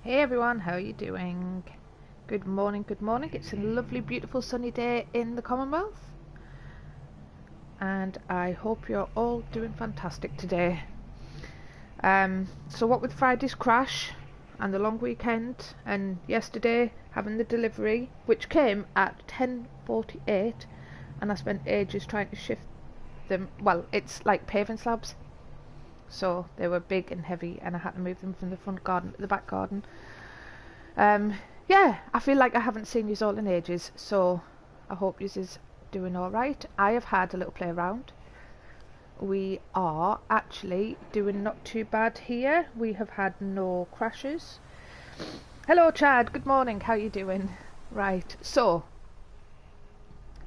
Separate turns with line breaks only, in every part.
Hey everyone, how are you doing? Good morning, good morning. It's a lovely, beautiful sunny day in the Commonwealth. And I hope you're all doing fantastic today. So what with Friday's crash and the long weekend and yesterday having the delivery, which came at 10:48, and I spent ages trying to shift them. Well, it's like paving slabs. So they were big and heavy and I had to move them from the front garden to the back garden. Yeah, I feel like I haven't seen you all in ages, so I hope you is doing alright. I have had a little play around. We are actually doing not too bad here. We have had no crashes. Hello Chad, good morning, how you doing? Right, so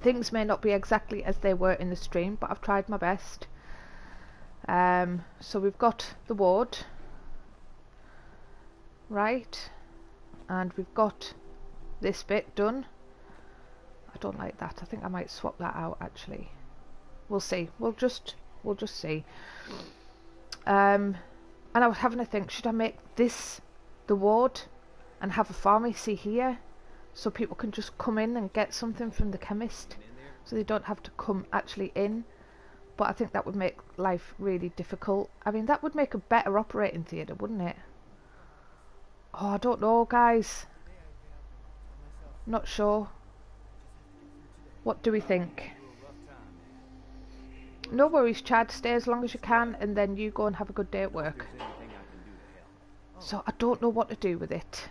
things may not be exactly as they were in the stream, but I've tried my best. So we've got the ward, right, and we've got this bit done. I don't like that. I think I might swap that out actually. We'll see. We'll just see. And I was having to think, should I make this the ward and have a pharmacy here so people can just come in and get something from the chemist so they don't have to come actually in? But I think that would make life really difficult. I mean, that would make a better operating theatre, wouldn't it? Oh, I don't know, guys. Not sure. What do we think? No worries, Chad. Stay as long as you can and then you go and have a good day at work. So I don't know what to do with it.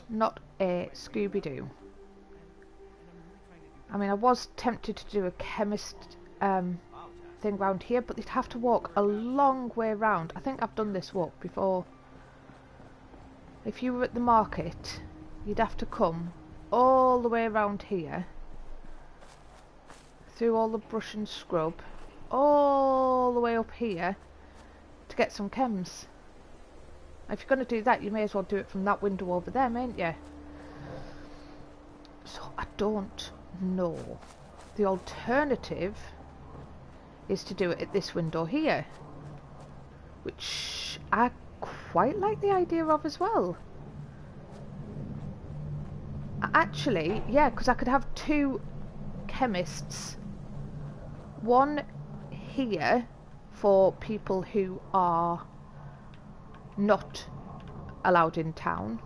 Not a Scooby-Doo. I mean, I was tempted to do a chemist thing round here, but they'd have to walk a long way round. I think I've done this walk before. If you were at the market, you'd have to come all the way around here, through all the brush and scrub, all the way up here to get some chems. If you're going to do that, you may as well do it from that window over there, mayn't you? So I don't know. The alternative is to do it at this window here, which I quite like the idea of as well. Actually, yeah, because I could have two chemists. One here for people who are not allowed in town,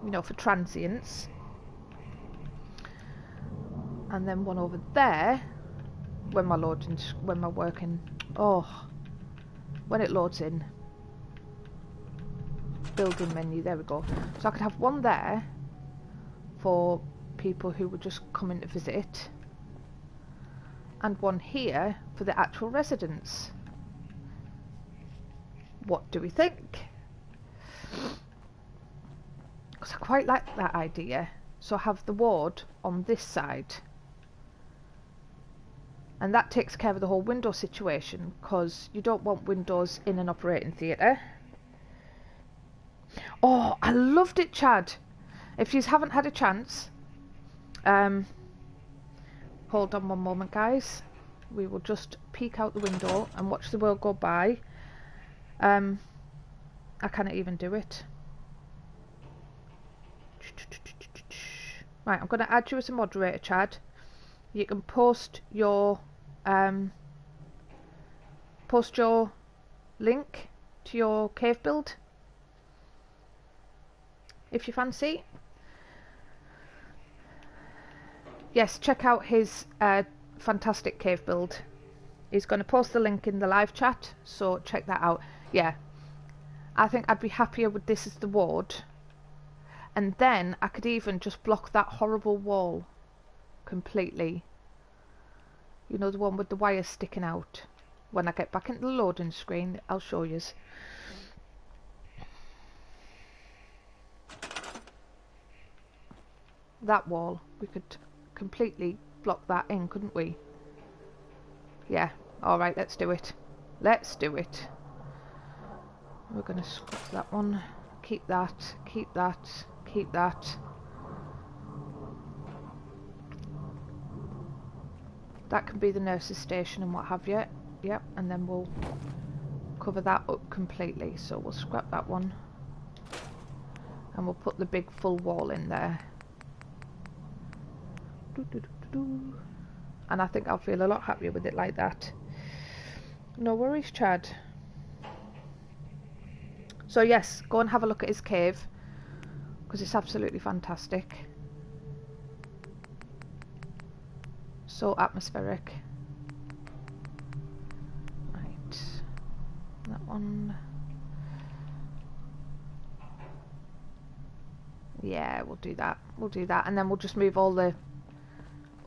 you know, for transients. And then one over there when my when it loads in. Building menu, there we go. So I could have one there for people who were just coming to visit, and one here for the actual residents. What do we think? Because I quite like that idea. So have the ward on this side, and that takes care of the whole window situation, because you don't want windows in an operating theatre. Oh, I loved it, Chad. If you haven't had a chance, hold on one moment, guys. We will just peek out the window and watch the world go by. I cannot even do it. Right, I'm going to add you as a moderator, Chad. You can post your link to your cave build if you fancy. Yes, check out his fantastic cave build. He's going to post the link in the live chat, so check that out. Yeah, I think I'd be happier with this as the ward, and then I could even just block that horrible wall completely. You know, the one with the wires sticking out. When I get back into the loading screen, I'll show you. That wall, we could completely block that in, couldn't we? Yeah, alright, let's do it. Let's do it. We're going to scrap that one. Keep that, keep that, keep that. That can be the nurse's station and what have you. Yep, and then we'll cover that up completely, so we'll scrap that one and we'll put the big full wall in there. And I think I'll feel a lot happier with it like that. No worries, Chad. So yes, go and have a look at his cave, because it's absolutely fantastic. So atmospheric. Right, that one. Yeah, we'll do that. We'll do that, and then we'll just move all the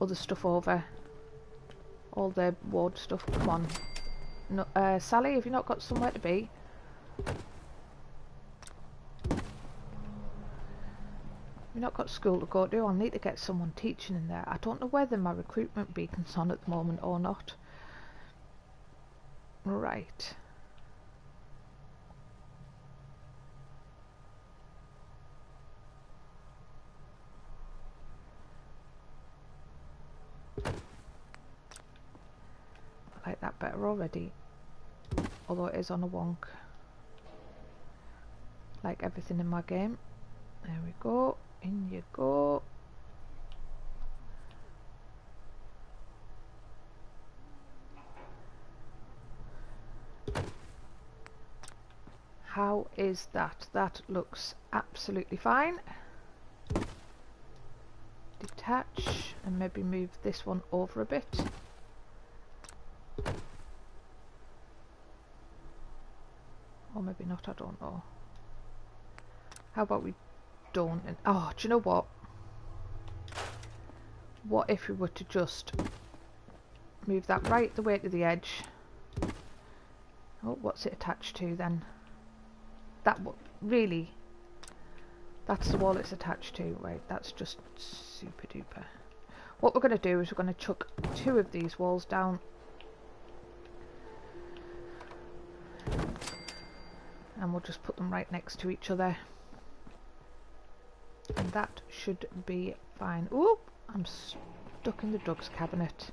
other stuff over. All the ward stuff. Come on. No, Sally, have you not got somewhere to be? You've not got school to go to. I'll need to get someone teaching in there. I don't know whether my recruitment beacon's on at the moment or not. Right. I like that better already. Although it is on a wonk. Like everything in my game. There we go. In you go. How is that? That looks absolutely fine. Detach and maybe move this one over a bit. Or maybe not, I don't know. How about we don't? And oh, do you know what? What if we were to just move that right the way to the edge? Oh, what's it attached to then? That really? That's the wall it's attached to. Right, that's just super duper. What we're going to do is we're going to chuck 2 of these walls down. And we'll just put them right next to each other. And that should be fine. Oop! I'm stuck in the drugs cabinet.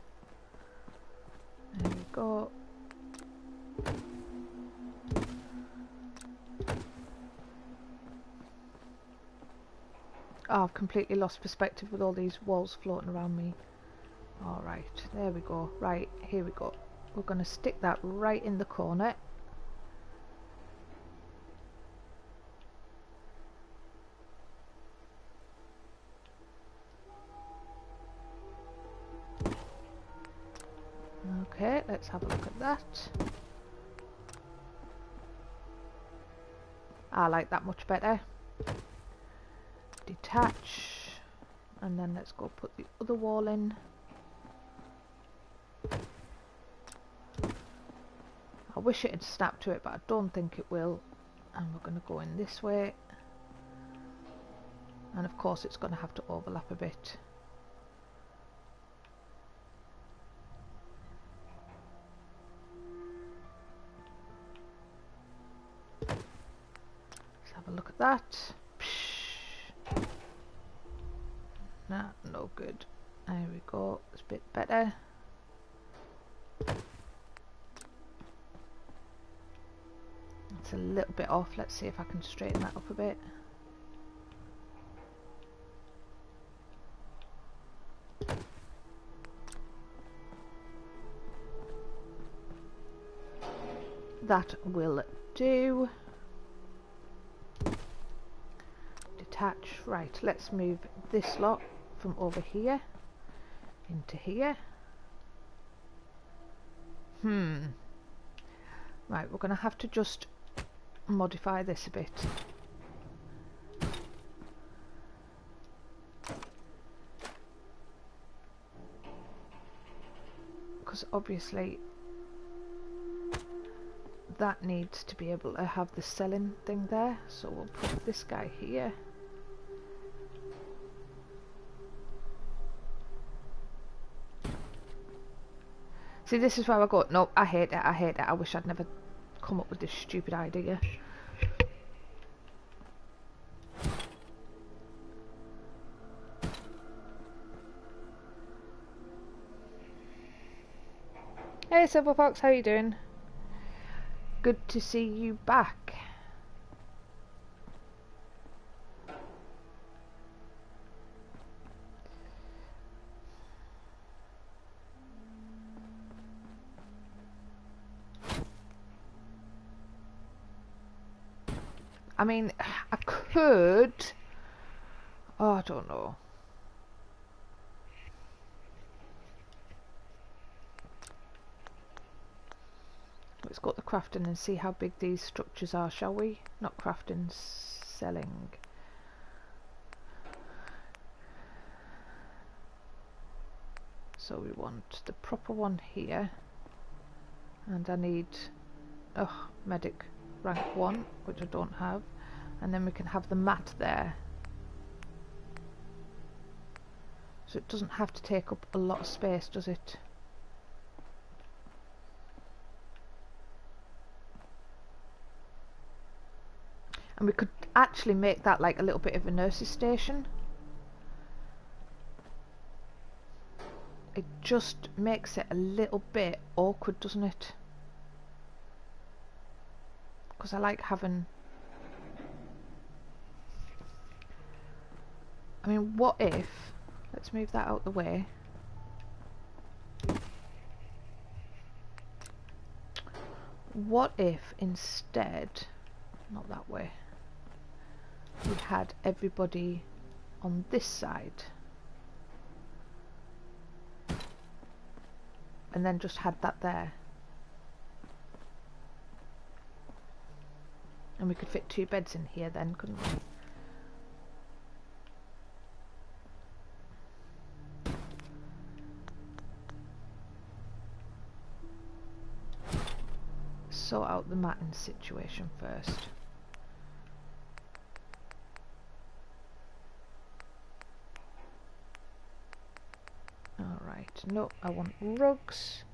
There we go. Oh, I've completely lost perspective with all these walls floating around me. Alright, there we go. Right, here we go. We're going to stick that right in the corner. Okay, let's have a look at that. I like that much better. Detach, and then let's go put the other wall in. I wish it had snapped to it, but I don't think it will. And we're going to go in this way. And of course it's going to have to overlap a bit. Let's have a look at that. Nah, no good. There we go. It's a bit better. It's a little bit off. Let's see if I can straighten that up a bit. That will do. Detach. Right, let's move this lot from over here into here. Right, we're going to have to just modify this a bit. Because obviously that needs to be able to have the selling thing there, so we'll put this guy here. See, this is where I go, no, I hate it, I hate it, I wish I'd never come up with this stupid idea. Hey Silver Fox, how you doing? Good to see you back. I mean, I could... Oh, I don't know. Let's go to crafting and see how big these structures are, shall we? Not crafting, selling. So we want the proper one here. And I need... Oh, medic rank 1, which I don't have. And then we can have the mat there. So it doesn't have to take up a lot of space, does it? And we could actually make that like a little bit of a nurse's station. It just makes it a little bit awkward, doesn't it? Because I like having... I mean, what if... Let's move that out the way. What if instead... Not that way. We had everybody on this side. And then just had that there. And we could fit 2 beds in here then, couldn't we? Sort out the matting situation first. Alright, no, I want rugs.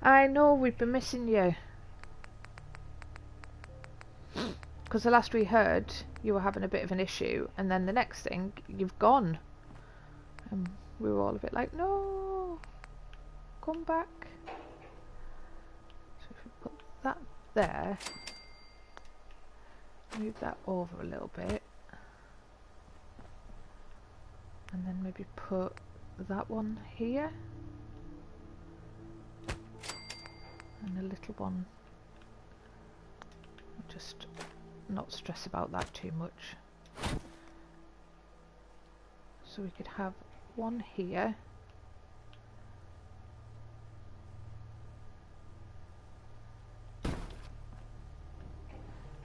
I know, we've been missing you. Because the last we heard, you were having a bit of an issue, and then the next thing, you've gone. And we were all a bit like, no, come back. So if we put that there, move that over a little bit, and then maybe put that one here, and a little one. Just not stress about that too much. So we could have one here,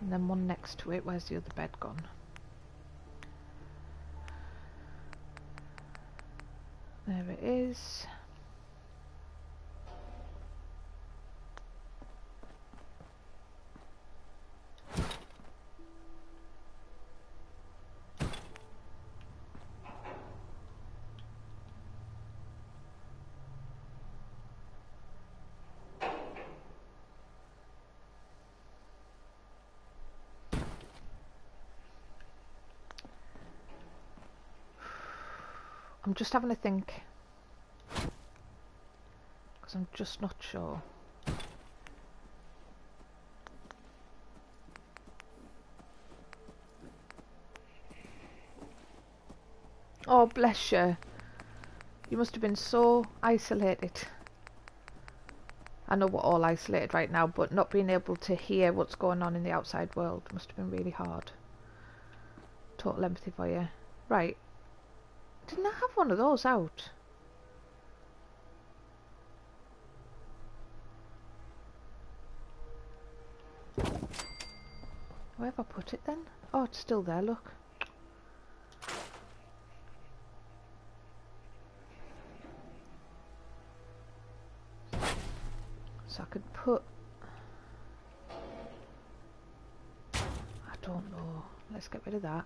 and then one next to it. Where's the other bed gone? There it is. I'm just having a think, because I'm just not sure. Oh, bless you. You must have been so isolated. I know we're all isolated right now, but not being able to hear what's going on in the outside world must have been really hard. Total empathy for you. Right. Didn't I have one of those out? Where have I put it then? Oh, it's still there, look. So I could put... I don't know. Let's get rid of that.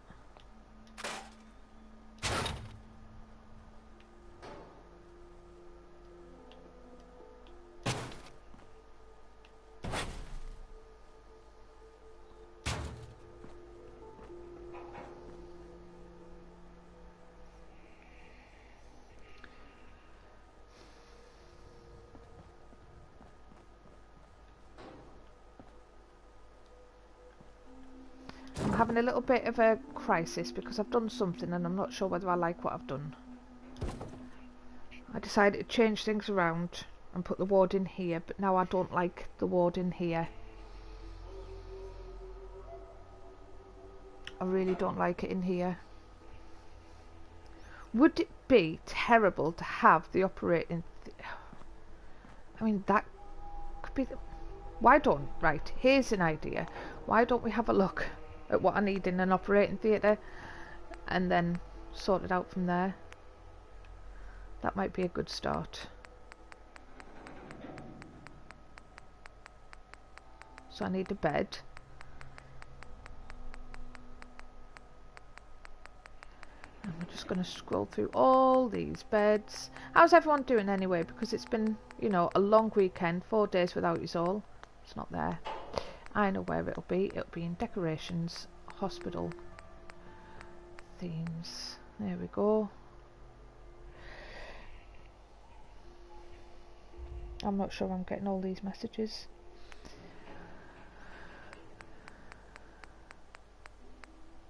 having a little bit of a crisis because I've done something and I'm not sure whether I like what I've done. I decided to change things around and put the ward in here, but now I don't like the ward in here. I really don't like it in here. Would it be terrible to have the operating... I mean, that could be... Why don't... Right, here's an idea. Why don't we have a look at what I need in an operating theatre and then sort it out from there? That might be a good start. So I need a bed. And we're just going to scroll through all these beds. How's everyone doing anyway? Because it's been, you know, a long weekend, 4 days without you all. It's not there. I know where it'll be. It'll be in decorations, hospital, themes. There we go. I'm not sure I'm getting all these messages.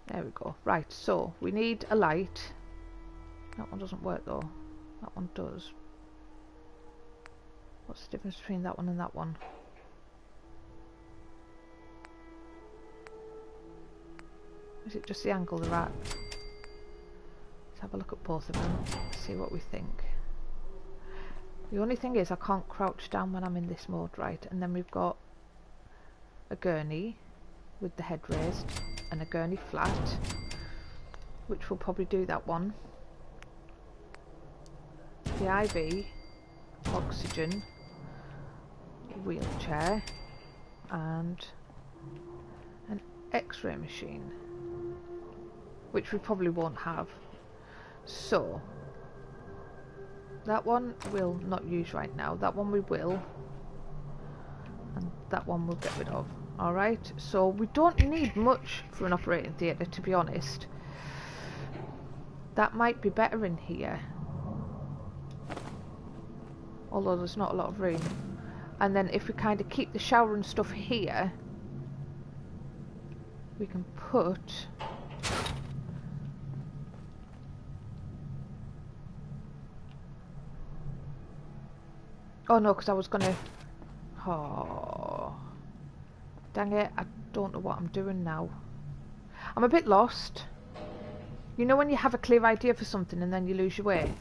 There we go. Right, so we need a light. That one doesn't work though. That one does. What's the difference between that one and that one? Is it just the angle they're at? Let's have a look at both of them. See what we think. The only thing is I can't crouch down when I'm in this mode, right? And then we've got a gurney with the head raised and a gurney flat, which will probably do that one. The IV, oxygen, wheelchair, and an X-ray machine, which we probably won't have. So that one we'll not use right now. That one we will, and that one we'll get rid of. Alright, so we don't need much for an operating theatre, to be honest. That might be better in here, although there's not a lot of room. And then if we kind of keep the shower and stuff here, we can put... Oh no, because I was gonna... Oh, dang it, I don't know what I'm doing now. I'm a bit lost. You know when you have a clear idea for something and then you lose your way?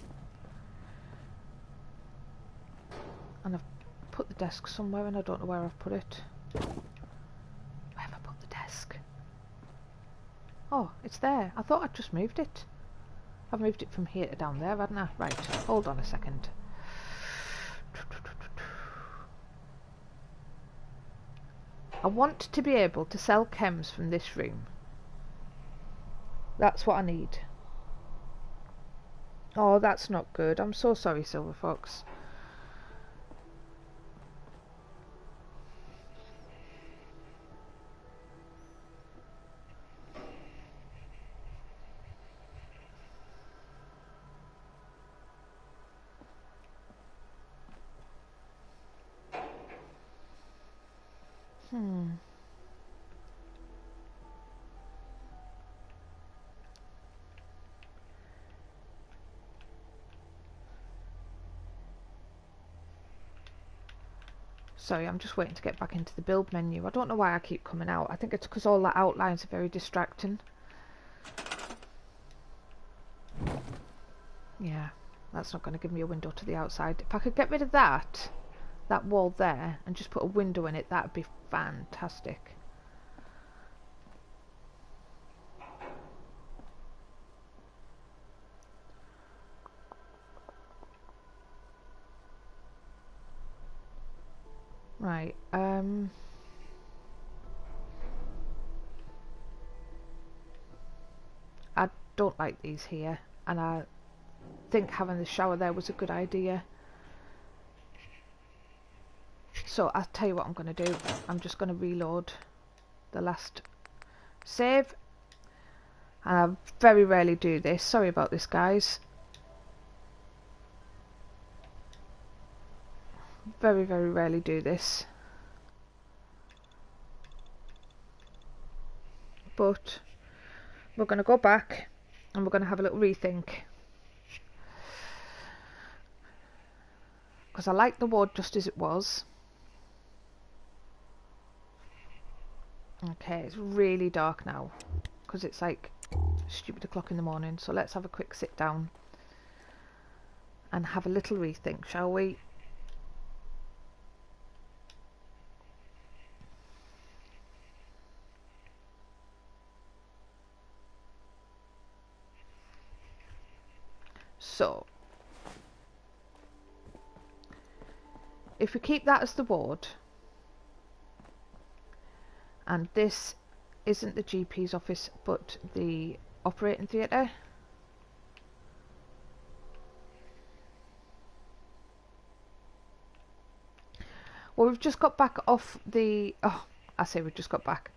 And I've put the desk somewhere and I don't know where I've put it. Where have I put the desk? Oh, it's there. I thought I'd just moved it. I've moved it from here to down there, haven't I? Right, hold on a second. I want to be able to sell chems from this room. That's what I need. Oh, that's not good. I'm so sorry, Silver Fox. Sorry, I'm just waiting to get back into the build menu. I don't know why I keep coming out. I think it's because all the outlines are very distracting. Yeah, that's not going to give me a window to the outside. If I could get rid of that wall there, and just put a window in it, that would be fantastic. Right, I don't like these here, and I think having the shower there was a good idea. So I'll tell you what I'm going to do. I'm just going to reload the last save, and I very rarely do this. Sorry about this, guys. Very, very rarely do this. but we're going to go back and we're going to have a little rethink, because I like the wood just as it was. Okay, it's really dark now because it's like stupid o'clock in the morning, so let's have a quick sit down and have a little rethink, shall we? So if we keep that as the ward, and this isn't the GP's office but the operating theatre, well, we've just got back off the, oh, I say we've just got back.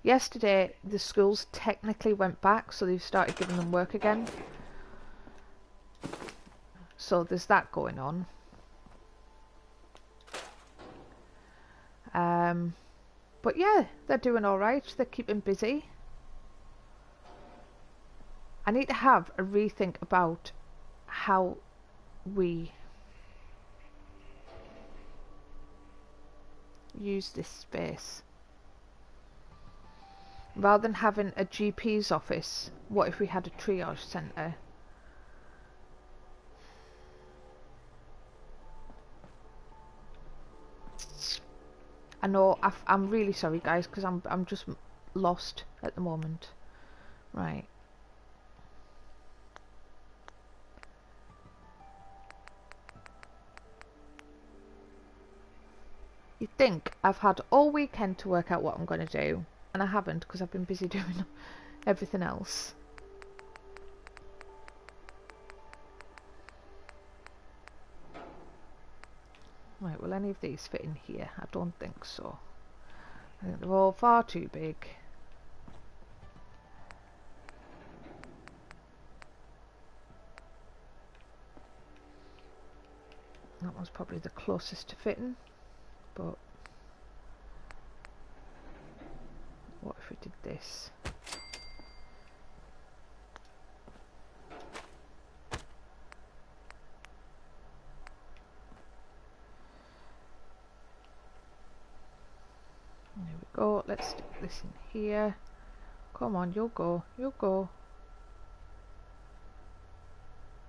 Yesterday the schools technically went back, so they've started giving them work again. So there's that going on. But yeah, they're doing alright. They're keeping busy. I need to have a rethink about how we use this space. Rather than having a GP's office, what if we had a triage centre? I know, I'm really sorry guys, because I'm just lost at the moment. Right. You'd think I've had all weekend to work out what I'm going to do, and I haven't, because I've been busy doing everything else. Right, will any of these fit in here? I don't think so. I think they're all far too big. That one's probably the closest to fitting, but what if we did this? There we go. Let's stick this in here. Come on, you'll go. You'll go.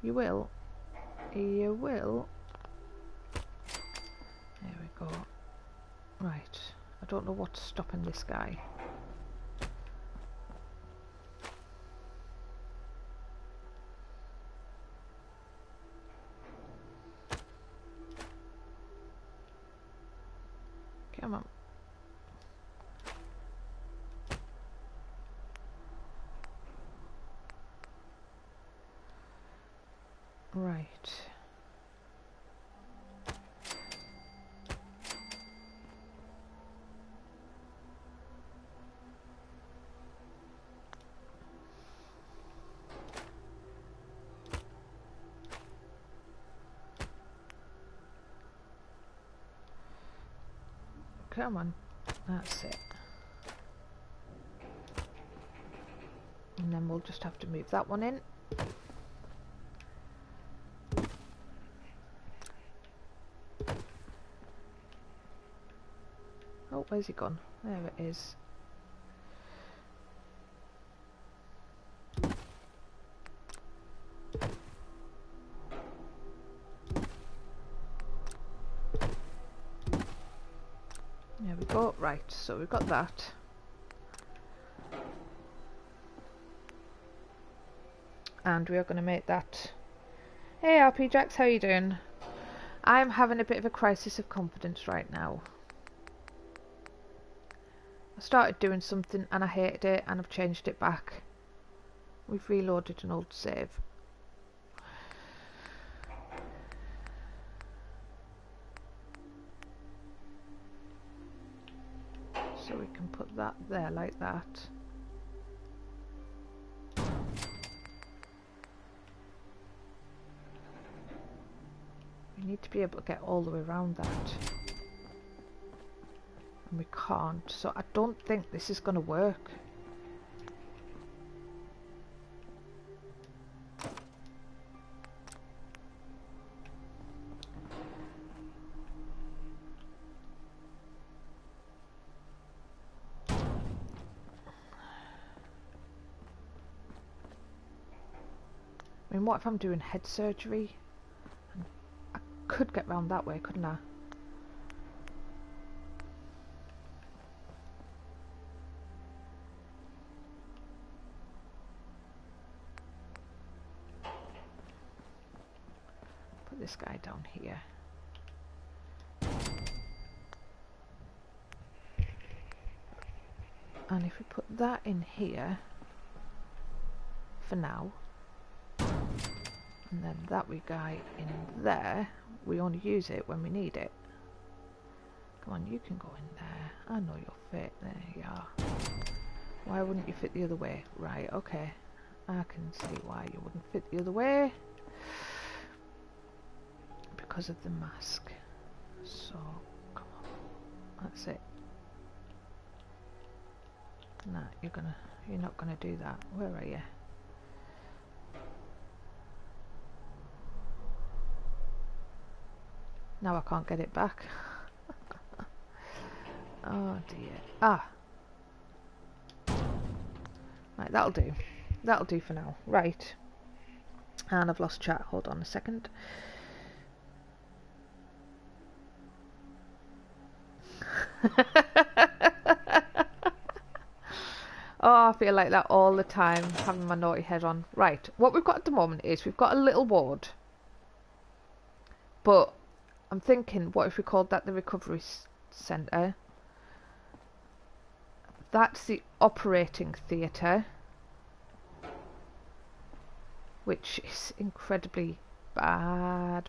You will. You will. There we go. Right. I don't know what's stopping this guy. Come on. Right. Come on. That's it. And then we'll just have to move that one in. Oh, where's he gone? There it is. There we go. Right, so we've got that. And we are going to make that. Hey RP Jax, how you doing? I'm having a bit of a crisis of confidence right now. I started doing something and I hated it and I've changed it back. We've reloaded an old save. So we can put that there like that. We need to be able to get all the way around that. And we can't, so I don't think this is going to work. mean, what if I'm doing head surgery? I could get round that way, couldn't I? Put this guy down here. And if we put that in here for now, and then that wee guy in there, we only use it when we need it. Come on, you can go in there. I know you'll fit. There you are. Why wouldn't you fit the other way? Right, okay. I can see why you wouldn't fit the other way. Because of the mask. So, come on. That's it. Nah, you're not gonna do that. Where are you? Now I can't get it back. Oh dear. Ah. Right, that'll do. That'll do for now. Right. And I've lost chat. Hold on a second. Oh, I feel like that all the time, having my naughty head on. Right, what we've got at the moment is we've got a little ward. But I'm thinking, what if we called that the recovery centre? That's the operating theatre, which is incredibly bad.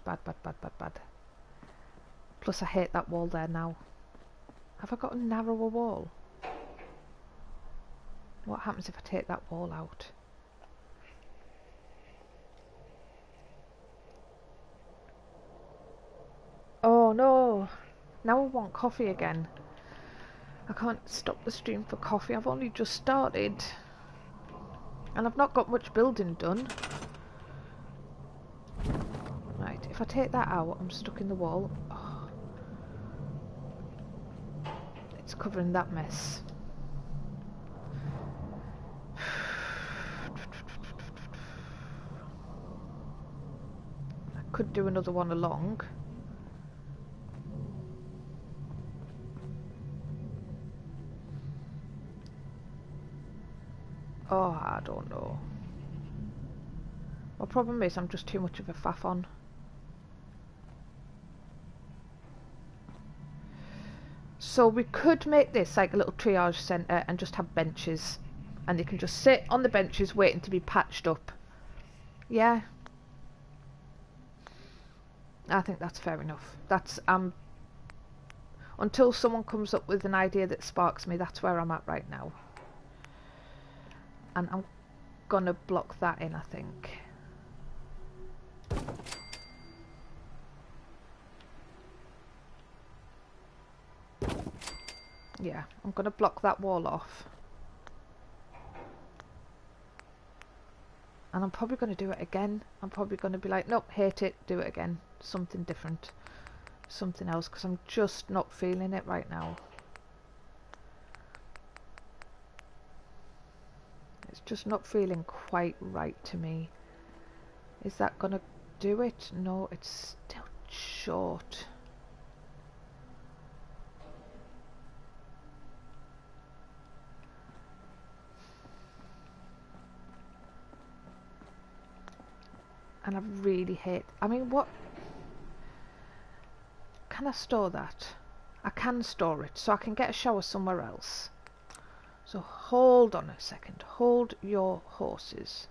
Plus I hate that wall there now. Have I got a narrower wall? What happens if I take that wall out? Oh no! Now I want coffee again. I can't stop the stream for coffee. I've only just started. And I've not got much building done. Right, if I take that out, I'm stuck in the wall. Oh. It's covering that mess. I could do another one along. Oh, I don't know. My problem is I'm just too much of a faff on. So we could make this like a little triage centre and just have benches. And they can just sit on the benches waiting to be patched up. Yeah. I think that's fair enough. That's until someone comes up with an idea that sparks me, that's where I'm at right now. And I'm gonna block that in, I think. Yeah, I'm gonna block that wall off. And I'm probably gonna do it again. I'm probably gonna be like, nope, hate it, do it again. Something different. Something else, because I'm just not feeling it right now. It's just not feeling quite right to me. Is that gonna do it? No, it's still short. And I really hate... I mean, what... Can I store that? I can store it, so I can get a shower somewhere else. So hold on a second. Hold your horses.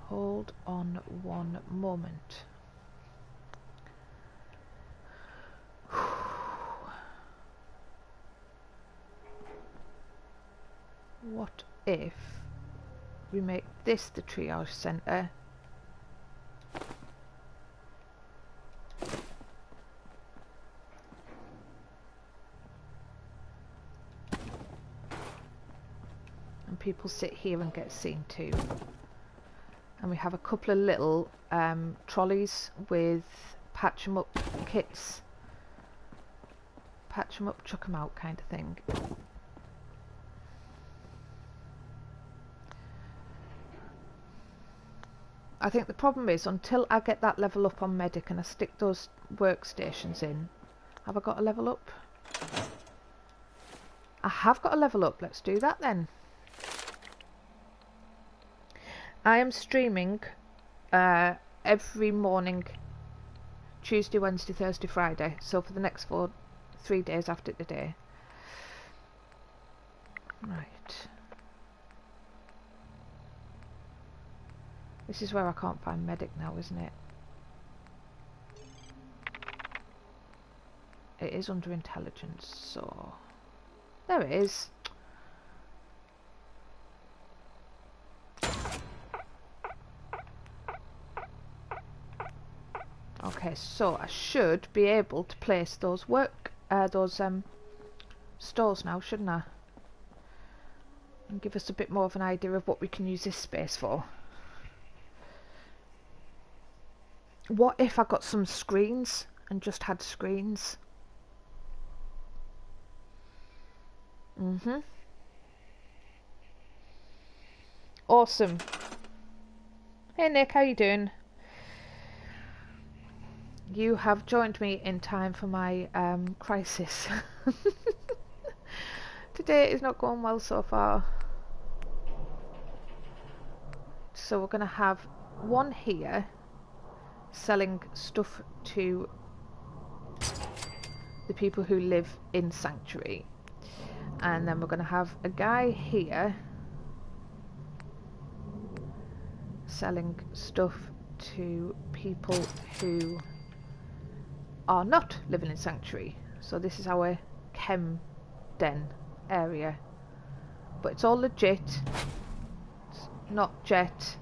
Hold on one moment. What if we make this the triage centre? And people sit here and get seen too. And we have a couple of little trolleys with patch 'em up kits. Patch 'em up, chuck 'em out kind of thing. I think the problem is until I get that level up on medic and I stick those workstations in. Have I got a level up? I have got a level up. Let's do that then. I am streaming every morning, Tuesday, Wednesday, Thursday, Friday. So for the next 3 days after today. Right. This is where I can't find medic now, isn't it? It is under intelligence, so... There it is. Okay, so I should be able to place those stores now, shouldn't I? And give us a bit more of an idea of what we can use this space for. What if I got some screens and just had screens? Awesome. Hey Nick, how you doing? You have joined me in time for my crisis. Today is not going well so far. So we're going to have one here selling stuff to the people who live in Sanctuary. And then we're going to have a guy here selling stuff to people who are not living in Sanctuary. So this is our chem den area. But it's all legit. It's not jet.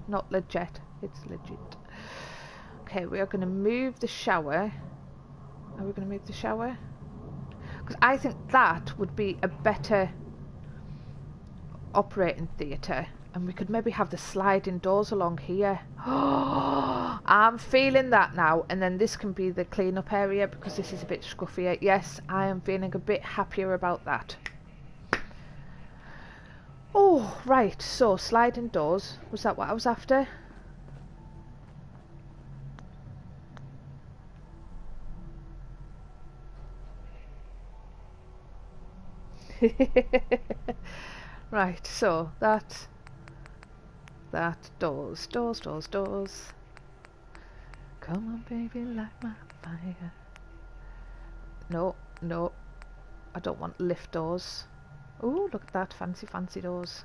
Not legit. It's legit. Okay, we are going to move the shower. Are we going to move the shower? Because I think that would be a better operating theatre. And we could maybe have the sliding doors along here. Oh, I'm feeling that now. And then this can be the clean-up area because this is a bit scruffier. Yes, I am feeling a bit happier about that. Oh, right. So, sliding doors. Was that what I was after? Right, so that doors. Come on baby, light my fire. No, I don't want lift doors. Oh, look at that, fancy doors.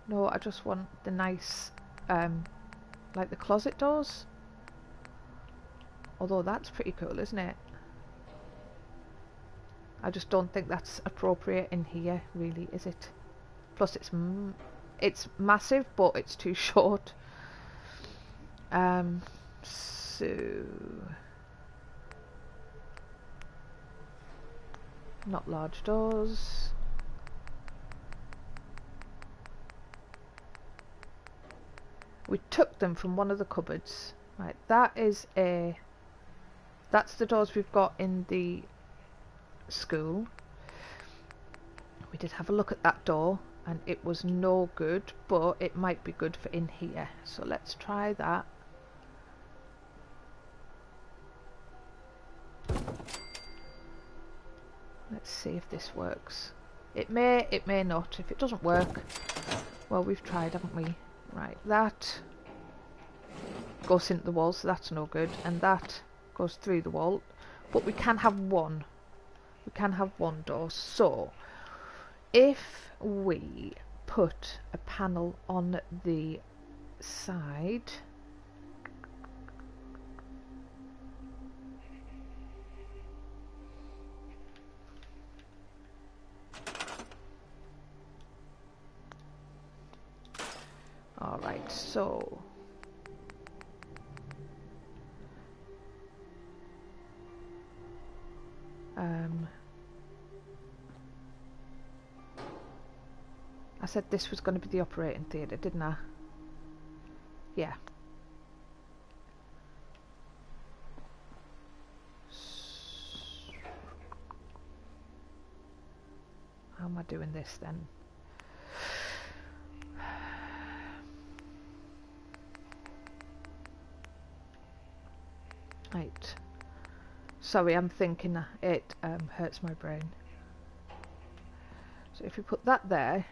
No, I just want the nice like the closet doors. Although that's pretty cool, isn't it? I just don't think that's appropriate in here, really, is it? Plus, it's massive, but it's too short. So not large doors. We took them from one of the cupboards. Right, that's the doors we've got in the school. We did have a look at that door and it was no good, but it might be good for in here, so let's try that. Let's see if this works. It may not. If it doesn't work, well, we've tried, haven't we? Right, that goes into the wall, so that's no good, and that goes through the wall, but we can have one. We can have one door. So if we put a panel on the side, alright, so I said this was going to be the operating theatre, didn't I? Yeah. How am I doing this then? Right. Sorry, I'm thinking it hurts my brain. So if we put that there,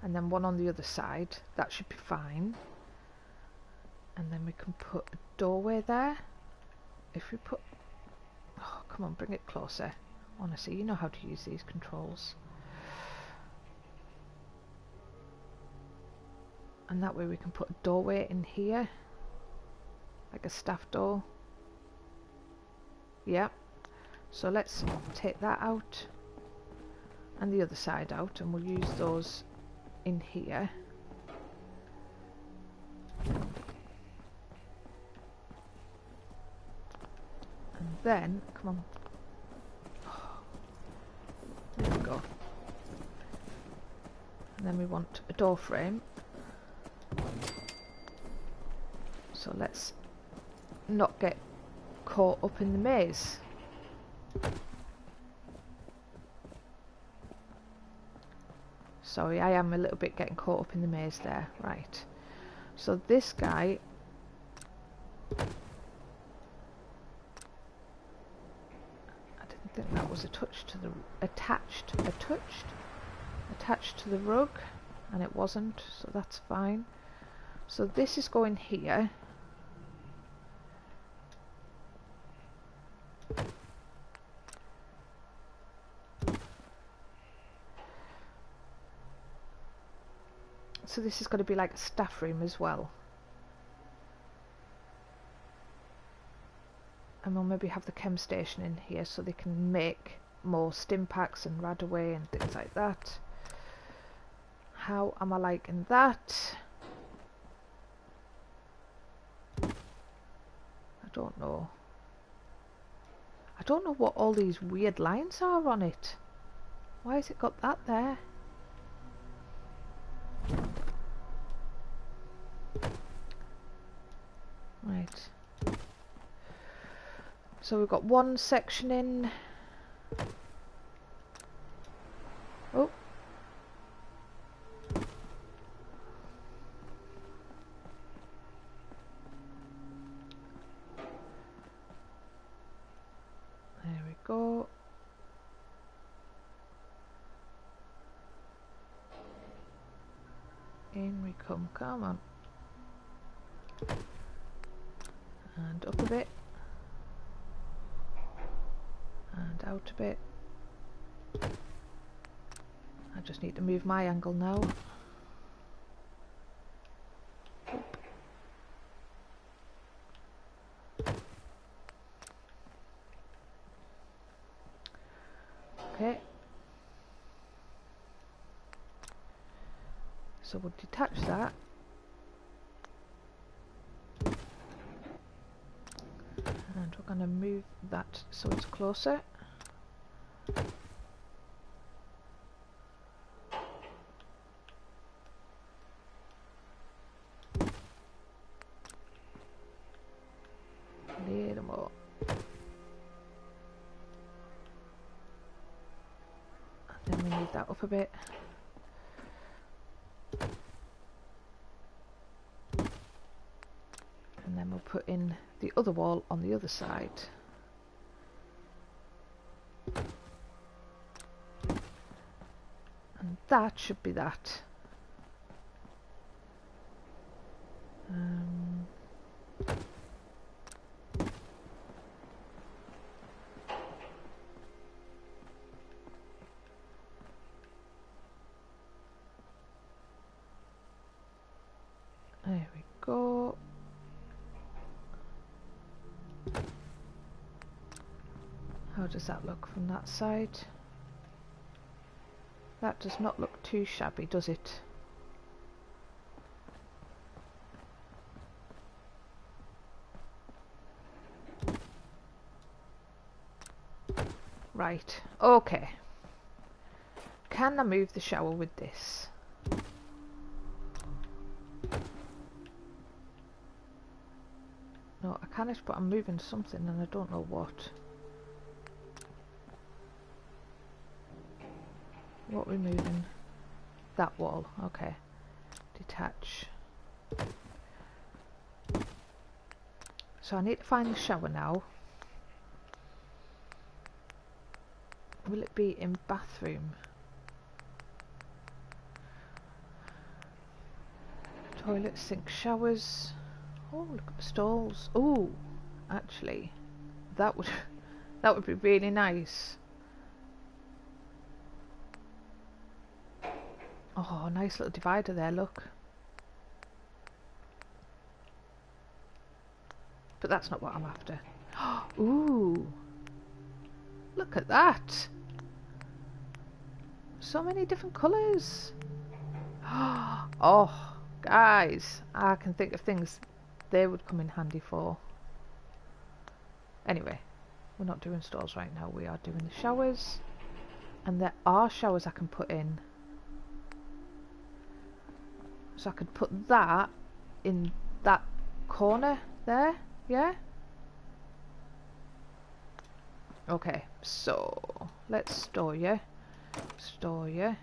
and then one on the other side, that should be fine. And then we can put a doorway there. If we put... Oh, come on, bring it closer. Honestly, you know how to use these controls. And that way we can put a doorway in here. Like a staff door. Yeah. So let's take that out. And the other side out. And we'll use those in here. And then, come on. There we go. And then we want a door frame. So let's not get caught up in the maze. Sorry, I am a little bit getting caught up in the maze there. Right. So this guy... I didn't think that was attached to the rug, and it wasn't, so that's fine. So this is going here. So this is going to be like a staff room as well. And we'll maybe have the chem station in here so they can make more stim packs and radaway and things like that. How am I liking that? I don't know. I don't know what all these weird lines are on it. Why has it got that there? Right. So we've got one section in. Oh. There we go. In we come, come on. And up a bit. And out a bit. I just need to move my angle now. Oop. Okay. So we'll detach that. And we're going to move that so it's closer. Little more. And then we need that up a bit. And then we'll put in the other wall on the other side. And that should be that. There we go. How does that look from that side? That does not look too shabby, does it? Right, okay. Can I move the shower with this? No, I can't, but I'm moving something and I don't know what. What are we moving? That wall, okay. Detach. So I need to find the shower now. Will it be in bathroom? Toilet, sink, showers. Oh, look at the stalls. Oh, actually, that would that would be really nice. Oh, nice little divider there, look. But that's not what I'm after. Ooh, look at that. So many different colours. Oh, guys, I can think of things they would come in handy for. Anyway, we're not doing stalls right now. We are doing the showers. And there are showers I can put in. So I could put that in that corner there. Yeah? Okay, so let's store you. Store you.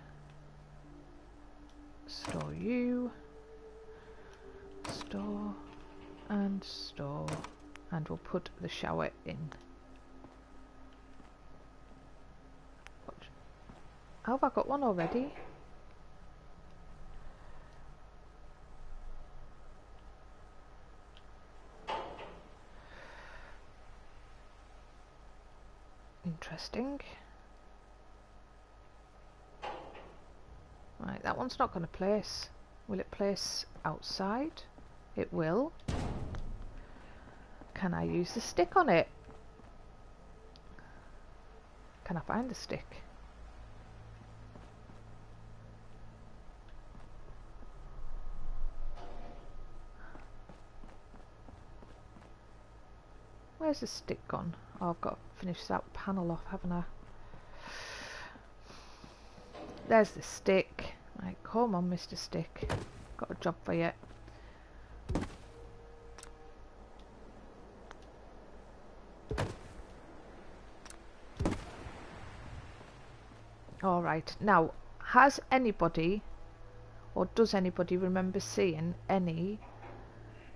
Store you. Store. And store. And we'll put the shower in. How have I got one already? Interesting. Right, that one's not going to place. Will it place outside? It will. Can I use the stick on it? Can I find the stick? Where's the stick gone? Oh, I've got to finish that panel off, haven't I? There's the stick. Right, come on, Mr. Stick. Got a job for you. Alright, now, has anybody, or does anybody remember seeing any,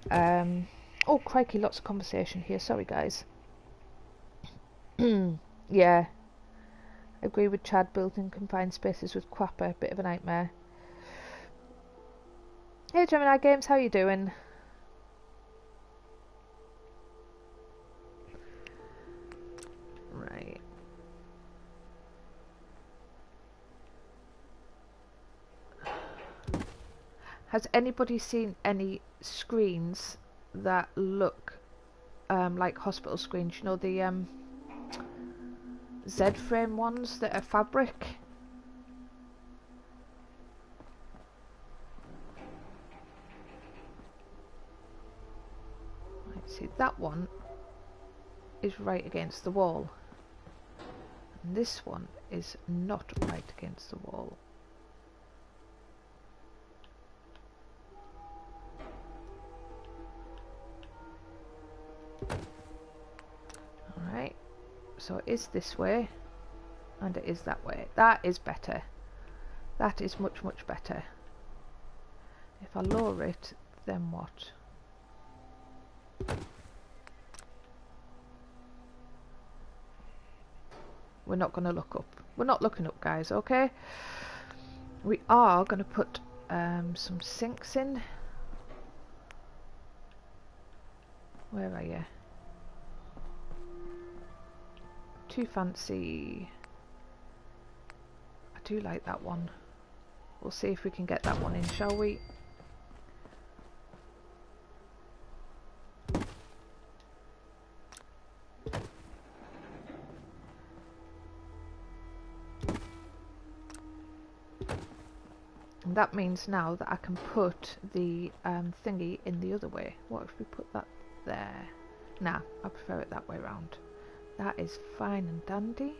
oh crikey, lots of conversation here, sorry guys. Yeah, agree with Chad, building confined spaces with Quapper, bit of a nightmare. Hey Gemini Games, how you doing? Right. Has anybody seen any screens that look like hospital screens? You know, the Z-frame ones that are fabric? Right, see, that one is right against the wall. And this one is not right against the wall. Alright, so it is this way and it is that way. That is better. That is much, much better. If I lower it, then what? We're not going to look up. We're not looking up, guys, okay? We are going to put some sinks in. Where are you? Too fancy. I do like that one. We'll see if we can get that one in, shall we? And that means now that I can put the thingy in the other way. What if we put that there? Nah, I prefer it that way round. That is fine and dandy.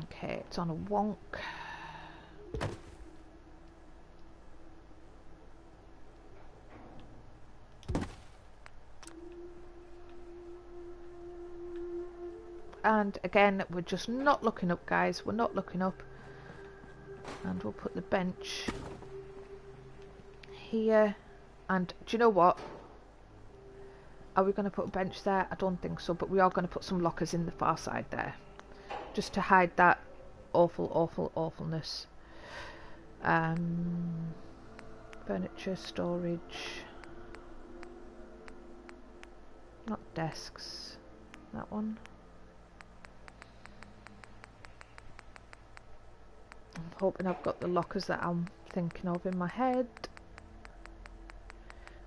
Okay, it's on a wonk. and again we're just not looking up, guys, we're not looking up. And we'll put the bench here, and do you know what, are we going to put a bench there? I don't think so, but we are going to put some lockers in the far side there, just to hide that awfulness. Furniture, storage, not desks, that one. I'm hoping I've got the lockers that I'm thinking of in my head.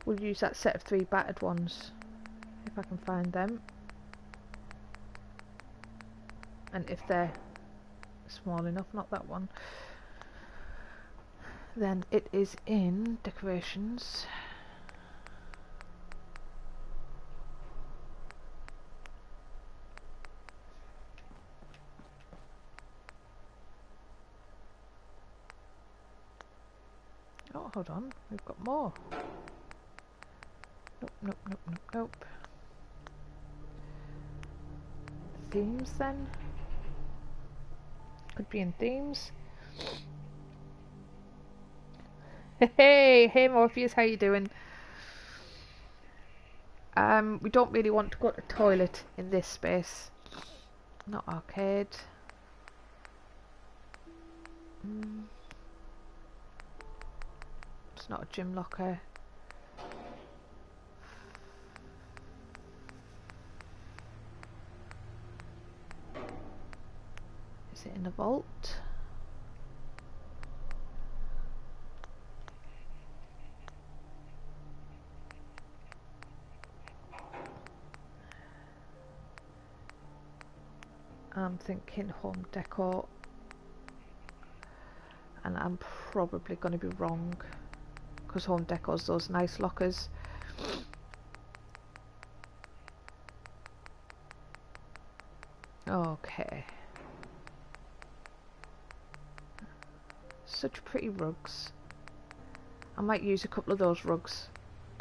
We'll use that set of 3 battered ones if I can find them, and if they're small enough, not that one, then it is in decorations. Oh, hold on, we've got more. Nope. Themes then? Could be in themes. Hey Morpheus, how you doing? We don't really want to go to the toilet in this space. Not arcade. It's not a gym locker. Is it in a vault? I'm thinking home decor, and I'm probably going to be wrong, because home decor's those nice lockers. Okay. Such pretty rugs. I might use a couple of those rugs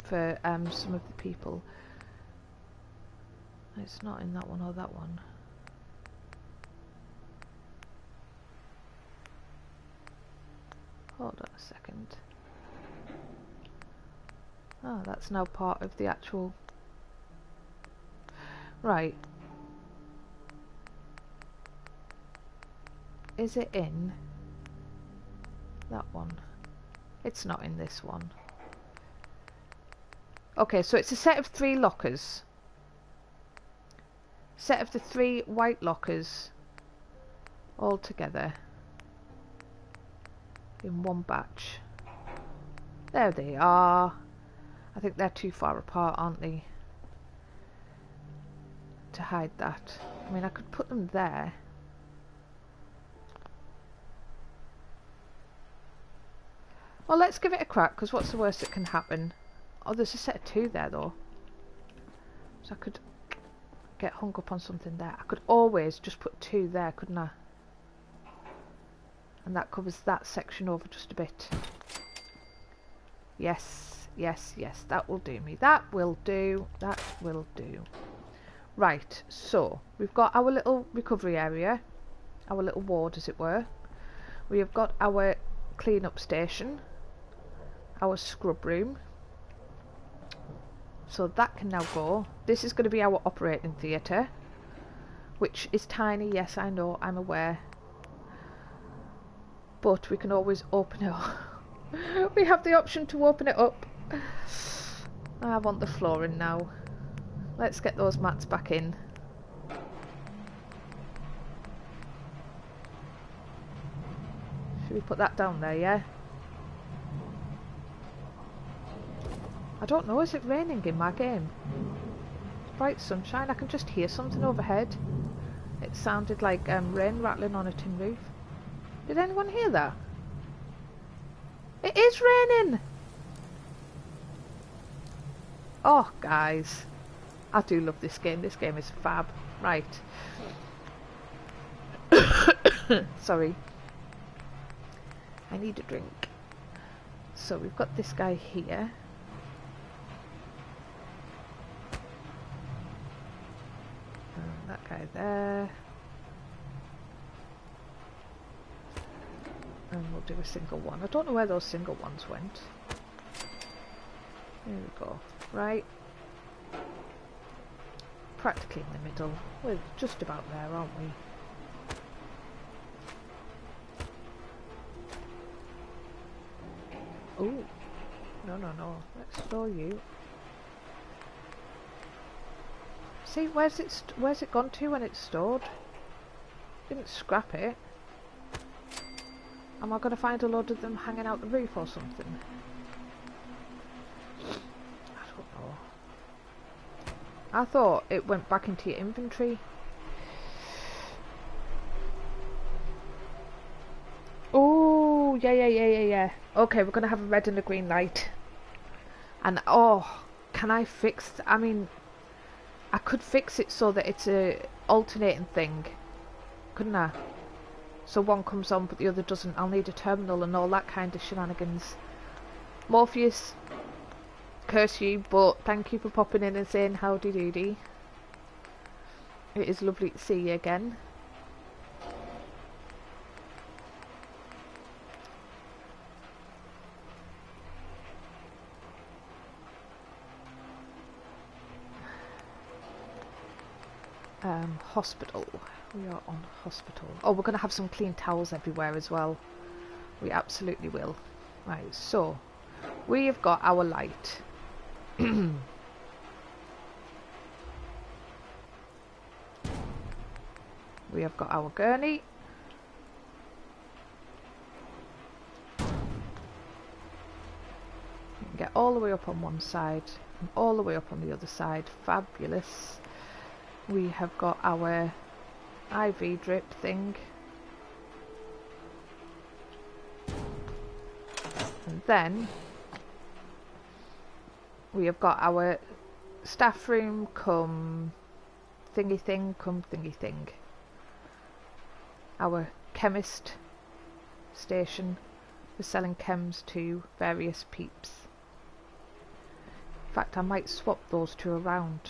for some of the people. It's not in that one or that one. Hold on a second. Oh, that's now part of the actual... Right. Is it in that one? It's not in this one. Okay, so it's a set of 3 lockers. Set of the 3 white lockers all together in one batch. There they are. I think they're too far apart, aren't they, to hide that. I mean, I could put them there. Well, let's give it a crack, because what's the worst that can happen? Oh, there's a set of 2 there though, so I could get hung up on something there. I could always just put 2 there, couldn't I? And that covers that section over just a bit. Yes, that will do me. That will do. Right, so we've got our little recovery area, our little ward as it were. We have got our clean up station, our scrub room, so that can now go. This is going to be our operating theatre, which is tiny. Yes, I know, I'm aware, but we can always open it up. We have the option to open it up. I want the flooring now. Let's get those mats back in. Should we put that down there, yeah? I don't know, is it raining in my game? Bright sunshine, I can just hear something overhead. It sounded like rain rattling on a tin roof. Did anyone hear that? It is raining! Oh, guys. I do love this game. This game is fab. Right. Sorry. I need a drink. So we've got this guy here. And that guy there. And we'll do a single one. I don't know where those single ones went. There we go. Right. Practically in the middle. We're just about there, aren't we? Oh. No, no, no. Let's store you. See, where's it gone to when it's stored? Didn't scrap it. Am I going to find a load of them hanging out the roof or something? I don't know. I thought it went back into your inventory. Oh, yeah. Okay, we're going to have a red and a green light. And, oh, can I fix... I mean, I could fix it so that it's a alternating thing. Couldn't I? So one comes on but the other doesn't. I'll need a terminal and all that kind of shenanigans. Morpheus, curse you, but thank you for popping in and saying howdy doody. It is lovely to see you again. Hospital. We are on hospital. Oh, we're going to have some clean towels everywhere as well. We absolutely will. Right, so we have got our light. We have got our gurney. You can get all the way up on one side and all the way up on the other side. Fabulous. We have got our IV drip thing. And then we have got our staff room come thingy thing, come thingy thing. Our chemist station for selling chems to various peeps. In fact, I might swap those two around.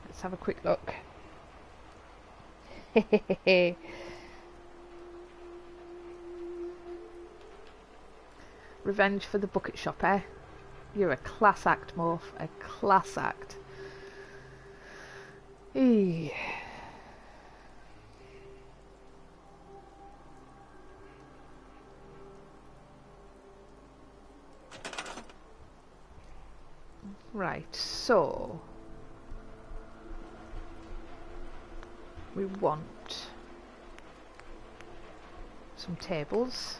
Let's have a quick look. Revenge for the bucket shop, eh? You're a class act, Morph. A class act. Eee. Right, so we want some tables.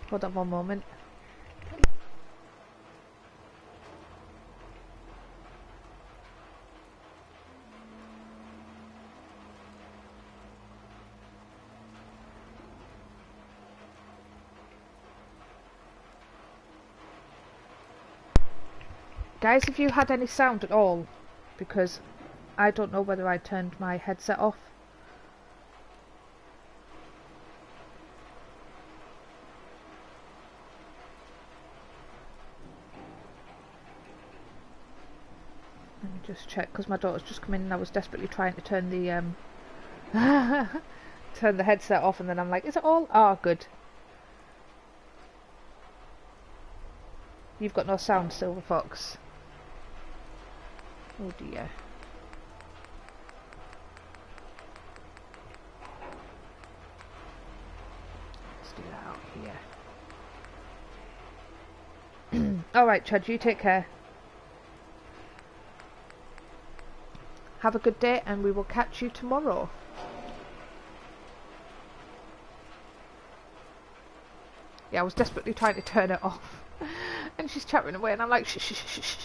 Hold on one moment. Guys, if you had any sound at all, because I don't know whether I turned my headset off. Let me just check, because my daughter's just come in and I was desperately trying to turn the turn the headset off, and then I'm like, is it all? Ah, good. You've got no sound, Silver Fox. Oh dear. Let's do that out here. Alright, Chad, you take care. Have a good day and we will catch you tomorrow. Yeah, I was desperately trying to turn it off. And she's chattering away and I'm like, shh, shh, shh, shh.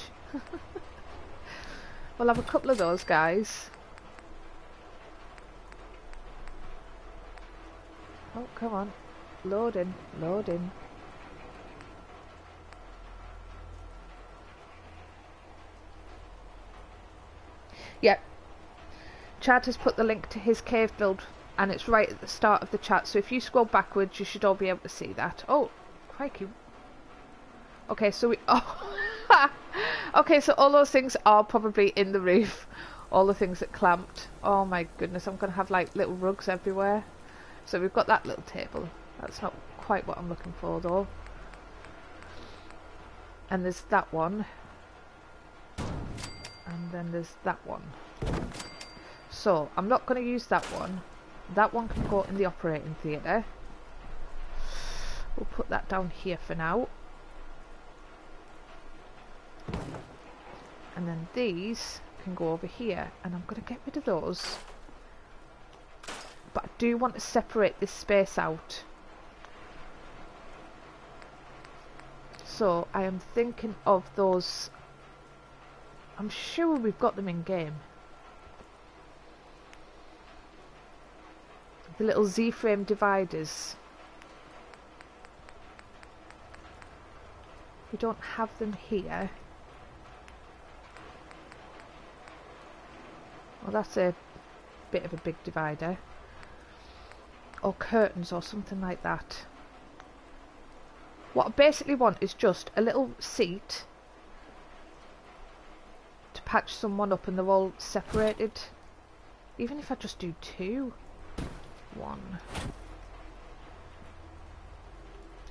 We'll have a couple of those, guys. Oh, come on. Load in, load in. Yep. Chad has put the link to his cave build and it's right at the start of the chat, so if you scroll backwards you should all be able to see that. Oh, crikey. Okay, so we... Oh, Okay, so all those things are probably in the roof. All the things that clamped. Oh my goodness, I'm going to have like little rugs everywhere. So we've got that little table. That's not quite what I'm looking for though. And there's that one. And then there's that one. So I'm not going to use that one. That one can go in the operating theatre. We'll put that down here for now. And then these can go over here, and I'm going to get rid of those, but I do want to separate this space out, so I am thinking of those. I'm sure we've got them in game, the little Z-frame dividers. We don't have them here. Well, that's a bit of a big divider. Or curtains or something like that. What I basically want is just a little seat to patch someone up, and they're all separated. Even if I just do 2. 1.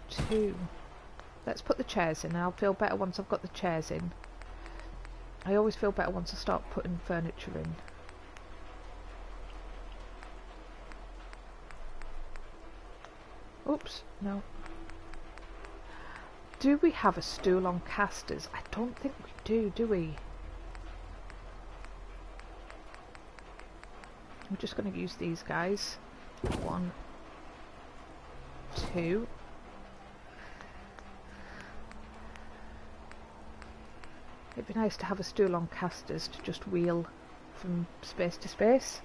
2. Let's put the chairs in, and I'll feel better once I've got the chairs in. I always feel better once I start putting furniture in. Oops, no. Do we have a stool on casters? I don't think we do we? I'm just going to use these guys. 1, 2. It'd be nice to have a stool on casters to just wheel from space to space.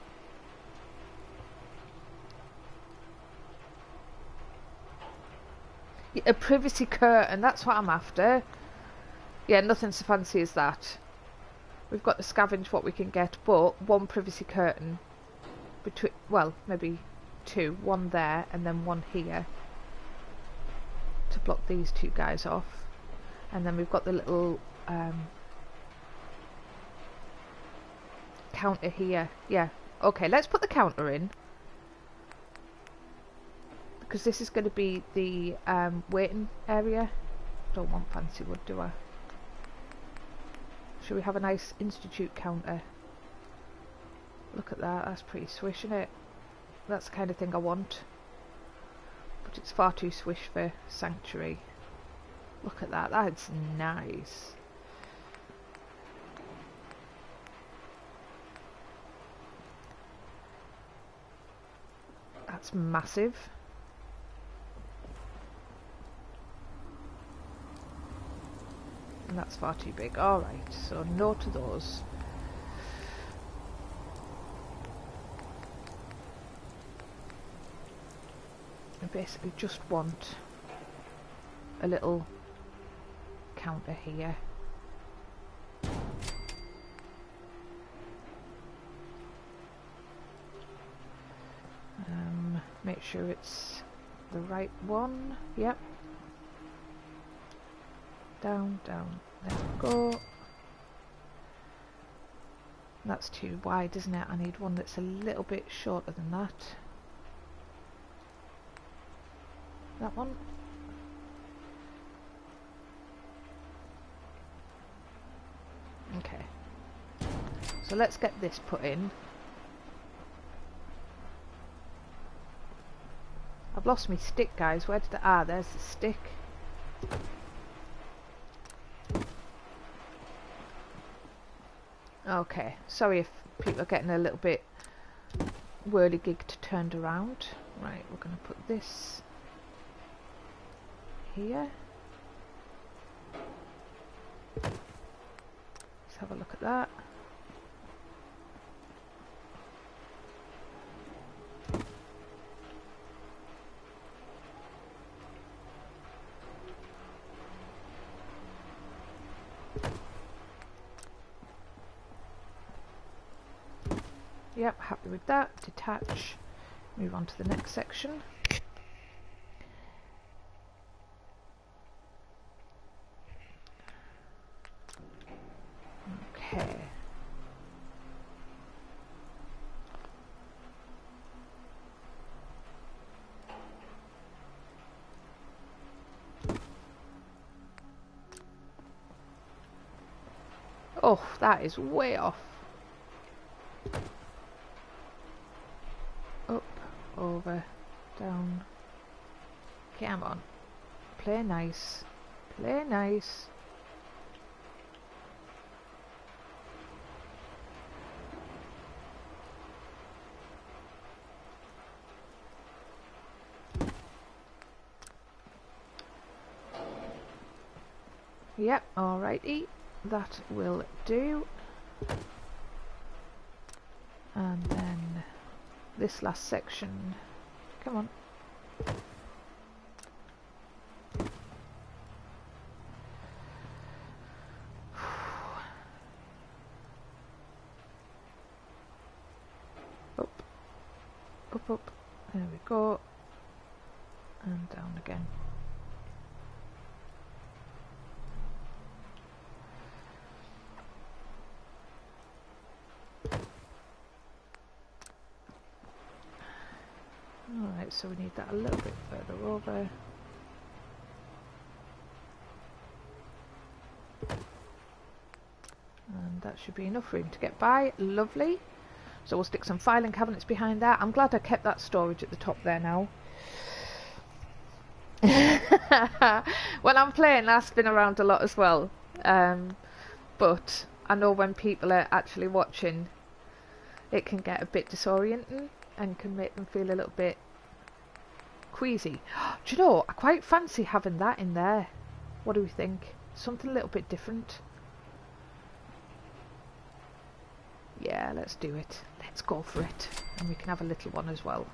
A privacy curtain, that's what I'm after. Yeah, nothing so fancy as that. We've got to scavenge what we can get, but 1 privacy curtain between, well, maybe 2. 1 there and then 1 here to block these 2 guys off. And then we've got the little counter here. Yeah, okay, let's put the counter in, because this is going to be the waiting area. Don't want fancy wood, do I? Should we have a nice institute counter? Look at that, that's pretty swish, isn't it? That's the kind of thing I want, but it's far too swish for sanctuary. Look at that, that's nice. That's massive. And that's far too big. Alright, so no to those. I basically just want a little counter here. Make sure it's the right one. Yep. Down, down, there we go. That's too wide, isn't it? I need one that's a little bit shorter than that. That one. Okay. So let's get this put in. I've lost my stick, guys. Where did I... Ah, there's the stick. Okay, sorry if people are getting a little bit whirligigged turned around. Right, we're going to put this here. Let's have a look at that. Yep, happy with that. Detach. Move on to the next section. hair. Oh, that is way off. Up, over, down. Come on. Play nice. Play nice. Yep, alrighty. That will do. And then this last section. Come on. Up. Up, up. There we go. And down again. Alright, so we need that a little bit further over. And that should be enough room to get by. Lovely. So we'll stick some filing cabinets behind that. I'm glad I kept that storage at the top there now. When I'm playing, I spin around a lot as well. But I know when people are actually watching, it can get a bit disorienting and can make them feel a little bit queasy. Do you know, I quite fancy having that in there. What do we think? Something a little bit different. Yeah, let's do it. Let's go for it. And we can have a little one as well.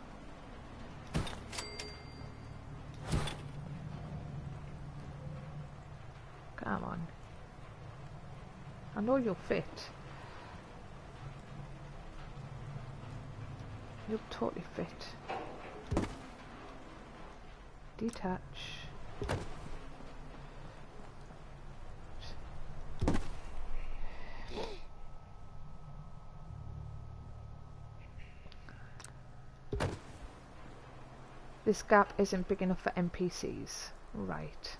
Come on. I know you'll fit. You'll totally fit. Detach. This gap isn't big enough for NPCs. Right.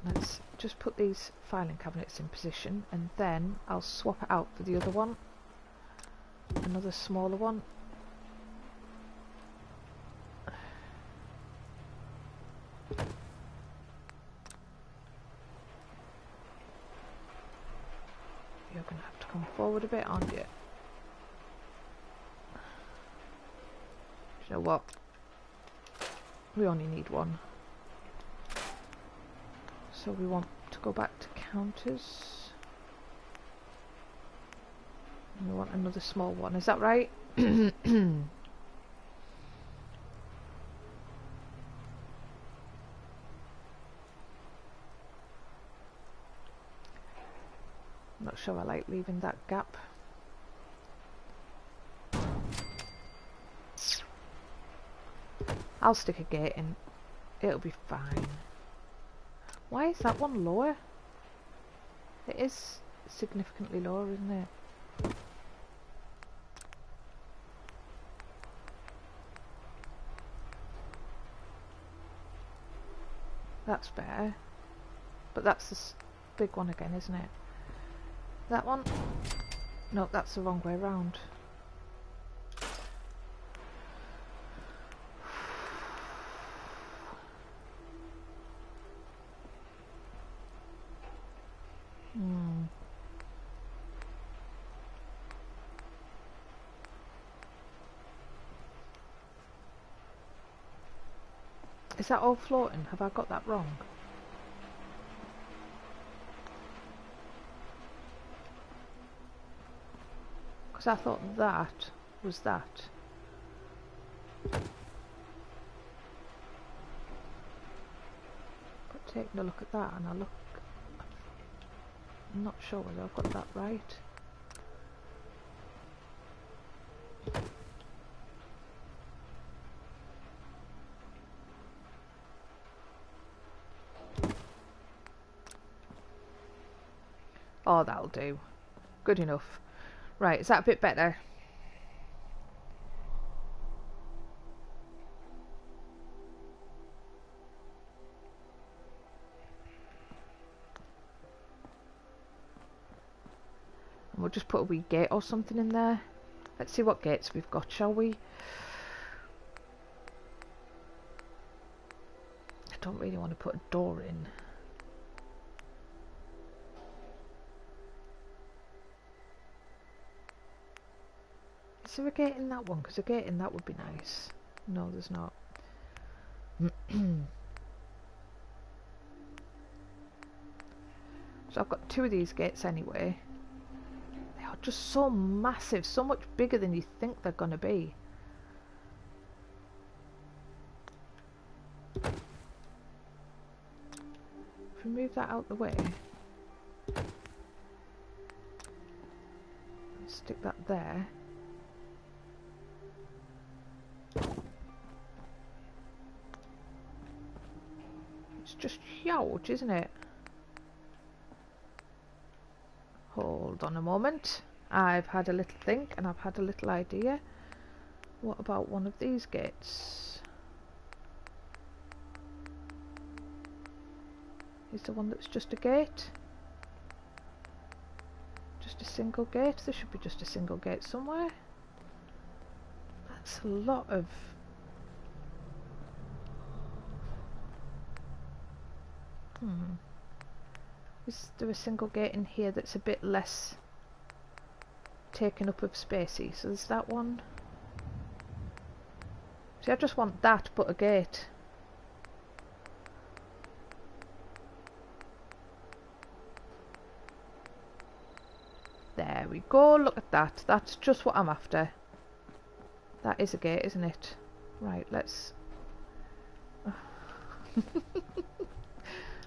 Let's just put these filing cabinets in position, and then I'll swap it out for the other one. Another smaller one. You're going to have to come forward a bit, aren't you? Do you know what? We only need one. So we want to go back to counters. And we want another small one, is that right? I'm not sure I like leaving that gap. I'll stick a gate in. It'll be fine. Why is that one lower? It is significantly lower, isn't it? That's better. But that's this big one again, isn't it? That one? No, that's the wrong way around. Is that all floating? Have I got that wrong? Because I thought that was that. But taking a look at that, and I'm not sure whether I've got that right. Oh, that'll do. Good enough. Right, is that a bit better? And we'll just put a wee gate or something in there. Let's see what gates we've got, shall we? I don't really want to put a door in. Is there a gate in that one? Because a gate in that would be nice. No, there's not. So I've got 2 of these gates anyway. They are just so massive, so much bigger than you think they're going to be. If we move that out the way, stick that there. It's just huge, isn't it? Hold on a moment. I've had a little think and I've had a little idea. What about one of these gates? Is the one that's just a gate? Just a single gate? There should be just a single gate somewhere. That's a lot of... Is there a single gate in here that's a bit less taken up of spacey? So there's that one. See, I just want that but a gate. There we go, look at that. That's just what I'm after. That is a gate, isn't it? Right, let's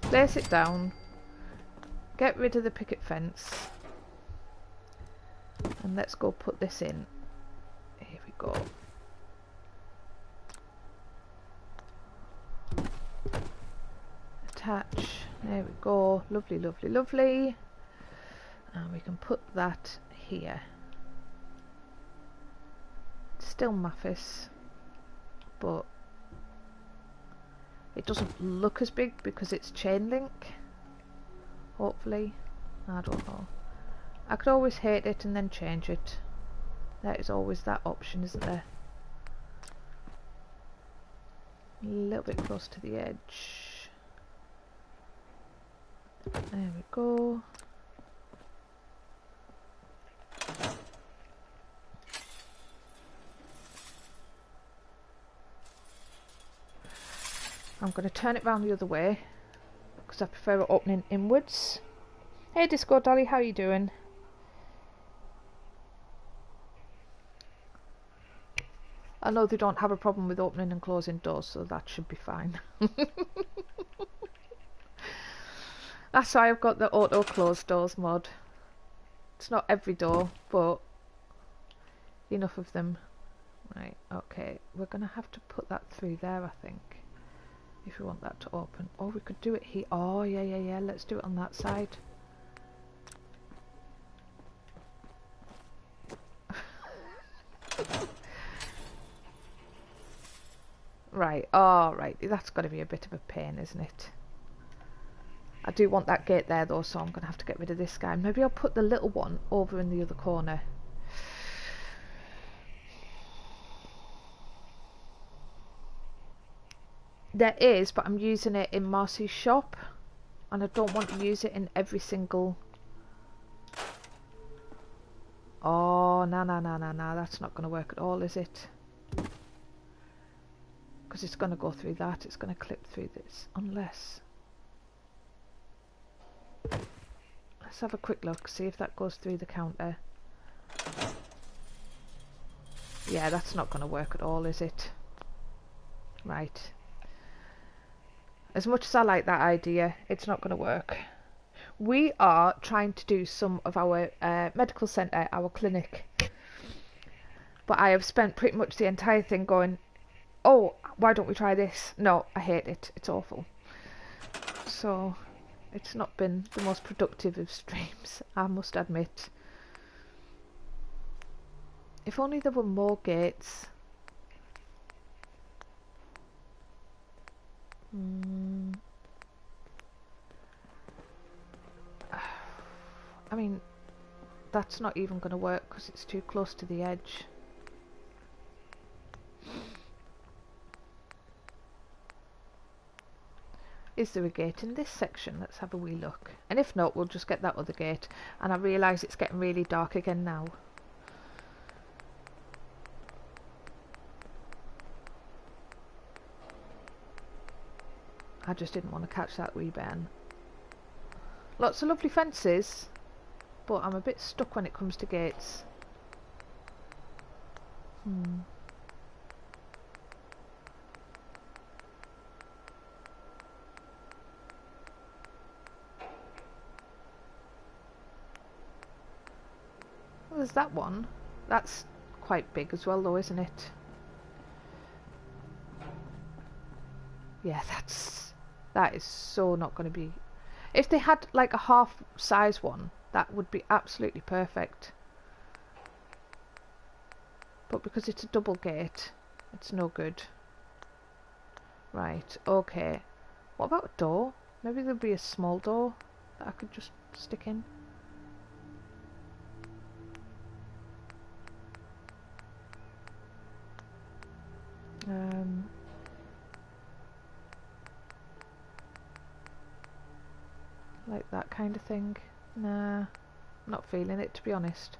place it down. Get rid of the picket fence. And let's go put this in. Here we go. Attach. There we go. Lovely, lovely, lovely. And we can put that here. It's still Mathis, but it doesn't look as big because it's chain link. Hopefully. I don't know. I could always hate it and then change it. There is always that option, isn't there? A little bit close to the edge. There we go. I'm going to turn it round the other way because I prefer it opening inwards. Hey Disco Dolly, how you doing? I know they don't have a problem with opening and closing doors, so that should be fine. That's why I've got the auto close doors mod. It's not every door, but enough of them. Right, okay, we're going to have to put that through there, I think, if we want that to open. Or we could do it here. Oh, yeah, let's do it on that side. Right, alright, that's got to be a bit of a pain, isn't it? I do want that gate there though, so I'm going to have to get rid of this guy. Maybe I'll put the little one over in the other corner. There is, but I'm using it in Marcy's shop, and I don't want to use it in every single... Oh, no, that's not going to work at all, is it? Because it's going to go through that, it's going to clip through this, unless... Let's have a quick look, see if that goes through the counter. Yeah, that's not going to work at all, is it? Right. As much as I like that idea, it's not going to work. We are trying to do some of our medical centre, our clinic. But I have spent pretty much the entire thing going, oh, why don't we try this? No, I hate it. It's awful. So, It's not been the most productive of streams, I must admit. If only there were more gates. I mean, that's not even going to work because it's too close to the edge. Is there a gate in this section? Let's have a wee look. And if not, we'll just get that other gate. And I realise it's getting really dark again now. I just didn't want to catch that wee Ben. Lots of lovely fences, but I'm a bit stuck when it comes to gates. Well, there's that one. That's quite big as well though, isn't it? Yeah, that is so not going to be... If they had like a half size one, that would be absolutely perfect. But because it's a double gate, it's no good. Right, okay. What about a door? Maybe there'll be a small door that I could just stick in. Like that kind of thing. Nah, not feeling it, to be honest.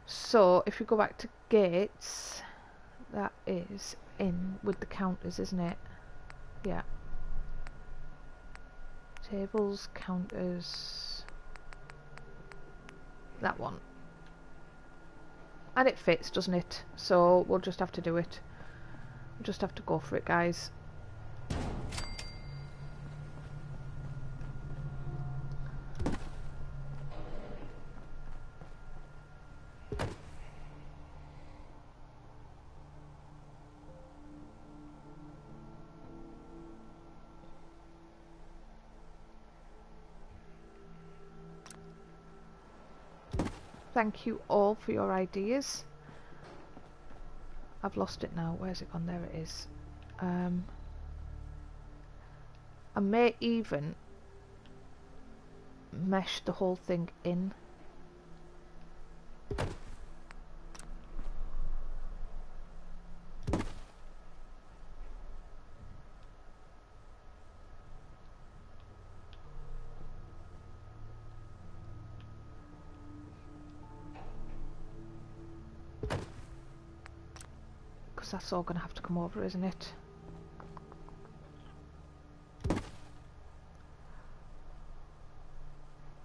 So if we go back to gates, that is in with the counters, isn't it? Yeah. Tables, counters, that one. And it fits, doesn't it? So we'll just have to do it. We'll just have to go for it, guys. Thank you all for your ideas. I've lost it now. Where's it gone? There it is. I may even mesh the whole thing in. Because that's all going to have to come over, isn't it?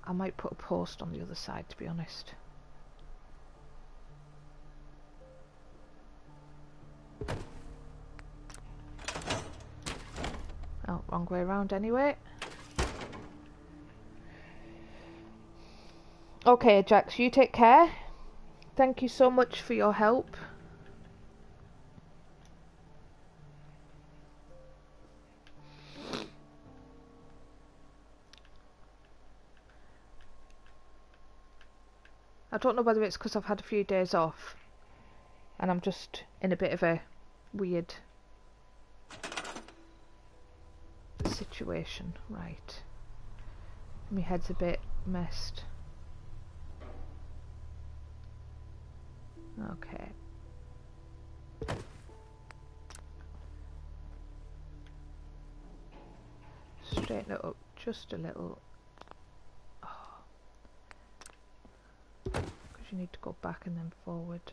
I might put a post on the other side, to be honest. Oh, wrong way around anyway. Okay, Jax, you take care. Thank you so much for your help. I don't know whether it's because I've had a few days off and I'm just in a bit of a weird situation. Right. My head's a bit messed. Okay. Straighten it up just a little. You need to go back and then forward.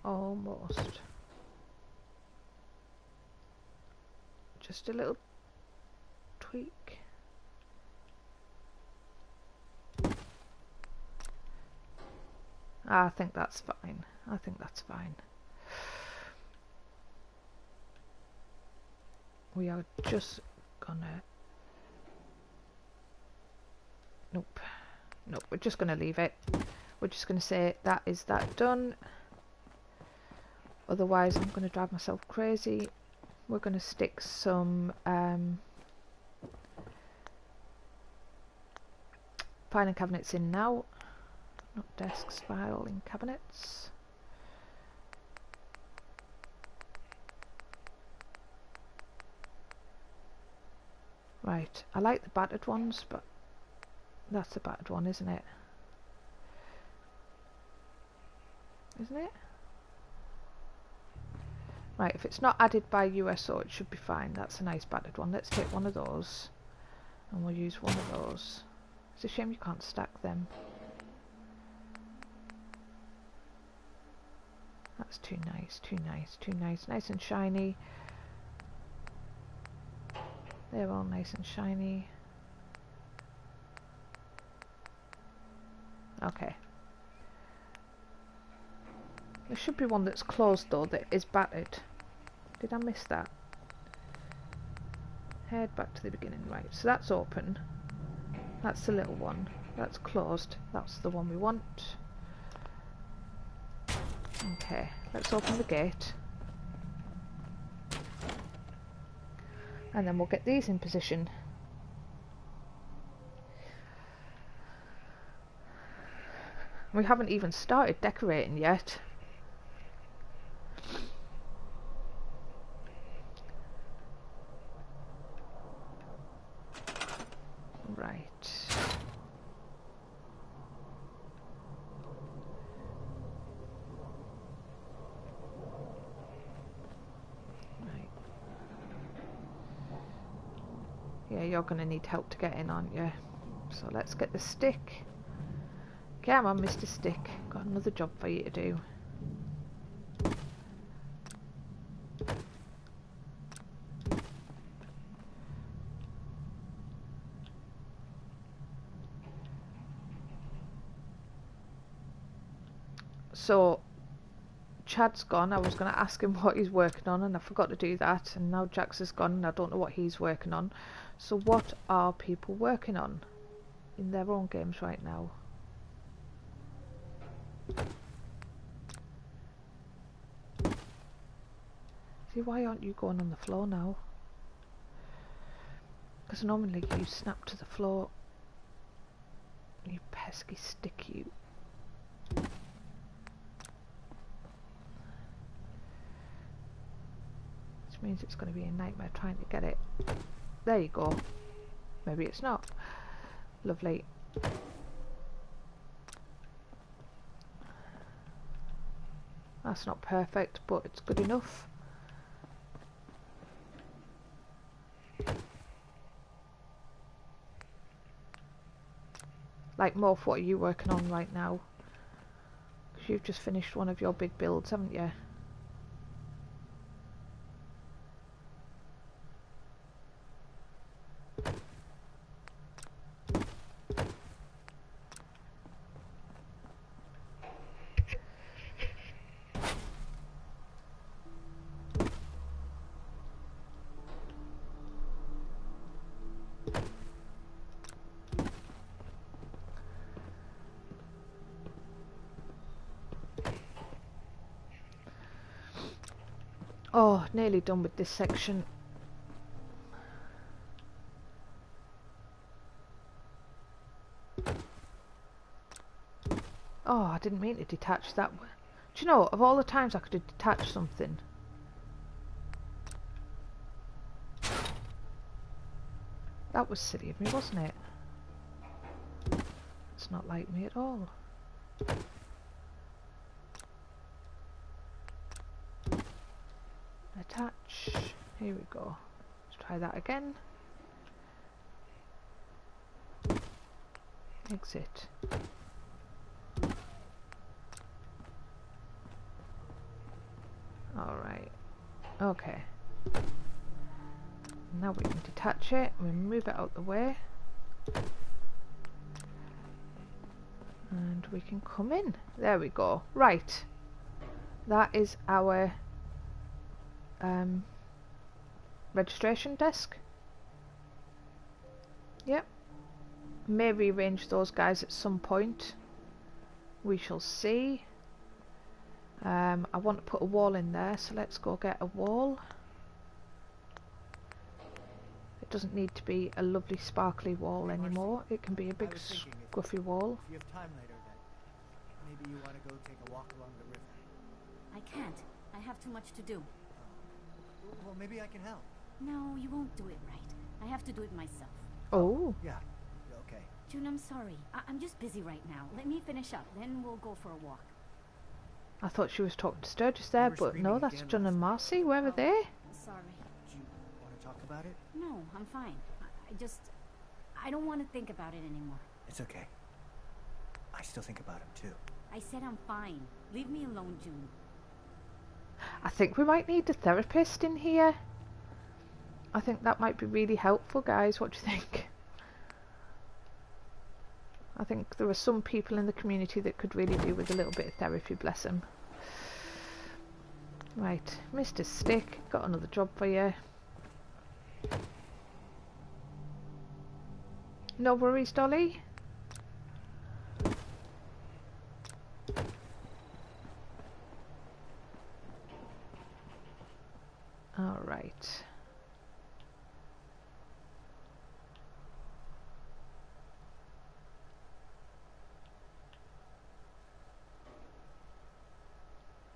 Almost. Just a little tweak. I think that's fine. I think that's fine. We are just gonna... Nope. Nope, we're just gonna leave it. We're just gonna say that is that done. otherwise I'm going to drive myself crazy. We're going to stick some filing cabinets in now. Not desks, filing cabinets. Right, I like the battered ones, but that's a battered one, isn't it? Isn't it? Right, if it's not added by USO, it should be fine. That's a nice battered one. Let's take one of those, and we'll use one of those. It's a shame you can't stack them. That's too nice, too nice, too nice. Nice and shiny. They're all nice and shiny. Okay. There should be one that's closed though that is battered. Did I miss that? Head back to the beginning. Right, so that's open. That's the little one. That's closed. That's the one we want. Okay, let's open the gate. And then we'll get these in position. We haven't even started decorating yet. Right. Right. Yeah, you're going to need help to get in, aren't you? So let's get the stick. Come on, Mr. Stick. Got another job for you to do. So, Chad's gone. I was going to ask him what he's working on and I forgot to do that. And now Jax is gone and I don't know what he's working on. So what are people working on in their own games right now? See, why aren't you going on the floor now? Because normally you snap to the floor. You pesky stick, you. Which means it's going to be a nightmare trying to get it. There you go. Maybe it's not. Lovely. That's not perfect, but it's good enough. Like, Morph, what are you working on right now? Because you've just finished one of your big builds, haven't you? Oh, nearly done with this section. Oh, I didn't mean to detach that. Do you know, of all the times I could have detached something. That was silly of me, wasn't it? It's not like me at all. Attach. Here we go. Let's try that again. Exit. Alright. Okay. Now we can detach it. We move it out the way. And we can come in. There we go. Right. That is our registration desk. Yep. May rearrange those guys at some point. We shall see. I want to put a wall in there, so let's go get a wall. It doesn't need to be a lovely sparkly wall anymore. It can be a big scruffy wall.
If you have time later, that maybe you want to go take a walk along the river.
I can't. I have too much to do.
Well, maybe I can help.
No, you won't do it right. I have to do it myself.
Oh.
Yeah. Okay.
June, I'm sorry. I'm just busy right now. Let me finish up, then we'll go for a walk.
I thought she was talking to Sturgis there, but no, that's John and Marcy. Where are they?
Sorry.
Do you want to talk about it?
No, I'm fine. I don't want to think about it anymore.
It's okay. I still think about him too.
I said I'm fine. Leave me alone, June.
I think we might need a therapist in here. I think that might be really helpful, guys. What do you think? I think there are some people in the community that could really do with a little bit of therapy, bless them. Right, Mr. Stick, got another job for you. No worries, Dolly. All right.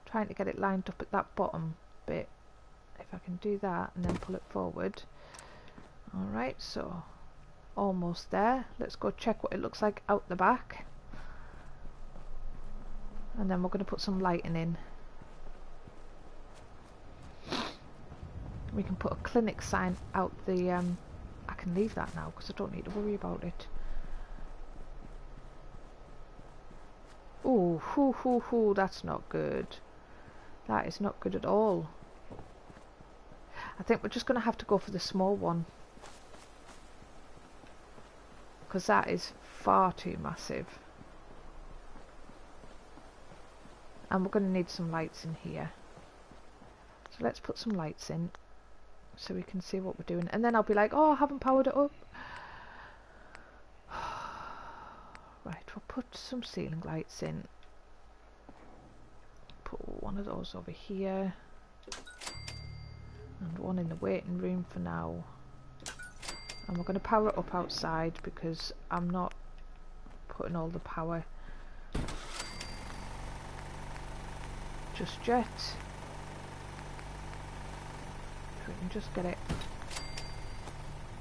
Trying to get it lined up at that bottom bit. If I can do that and then pull it forward. Alright, so almost there. Let's go check what it looks like out the back. And then we're going to put some lighting in. We can put a clinic sign out the... I can leave that now because I don't need to worry about it. Ooh, hoo, that's not good. That is not good at all. I think we're just going to have to go for the small one. Because that is far too massive. And we're going to need some lights in here. So let's put some lights in. So we can see what we're doing. And then I'll be like, oh, I haven't powered it up. Right, we'll put some ceiling lights in. Put one of those over here. And one in the waiting room for now. And we're going to power it up outside because I'm not putting all the power just yet. If we can just get it.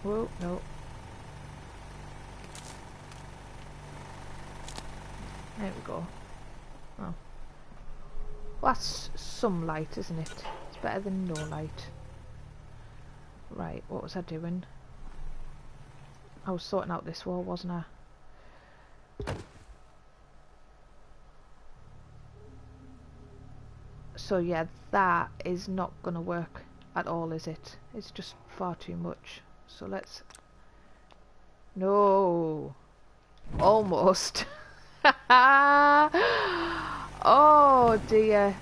Whoa, no. There we go. Oh. Well, that's some light, isn't it? It's better than no light. Right, what was I doing? I was sorting out this wall, wasn't I? So yeah, that is not going to work at all, is it? It's just far too much. So let's... No! Almost! Oh dear.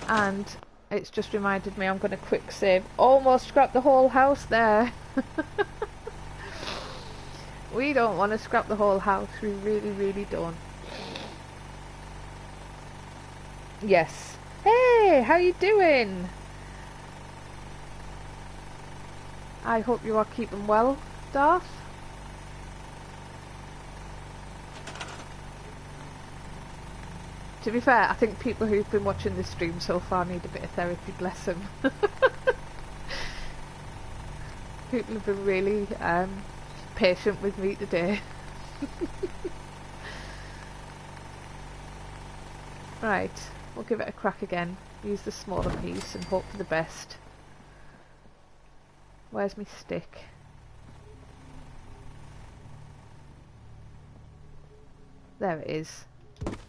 And it's just reminded me I'm going to quick save. Almost scrap the whole house there. We don't want to scrap the whole house. We really, really don't. Yes. Hey, how you doing? I hope you are keeping well, Darth. To be fair, I think people who've been watching this stream so far need a bit of therapy, bless them. People have been really patient with me today. Right, we'll give it a crack again. Use the smaller piece and hope for the best. Where's my stick? There it is.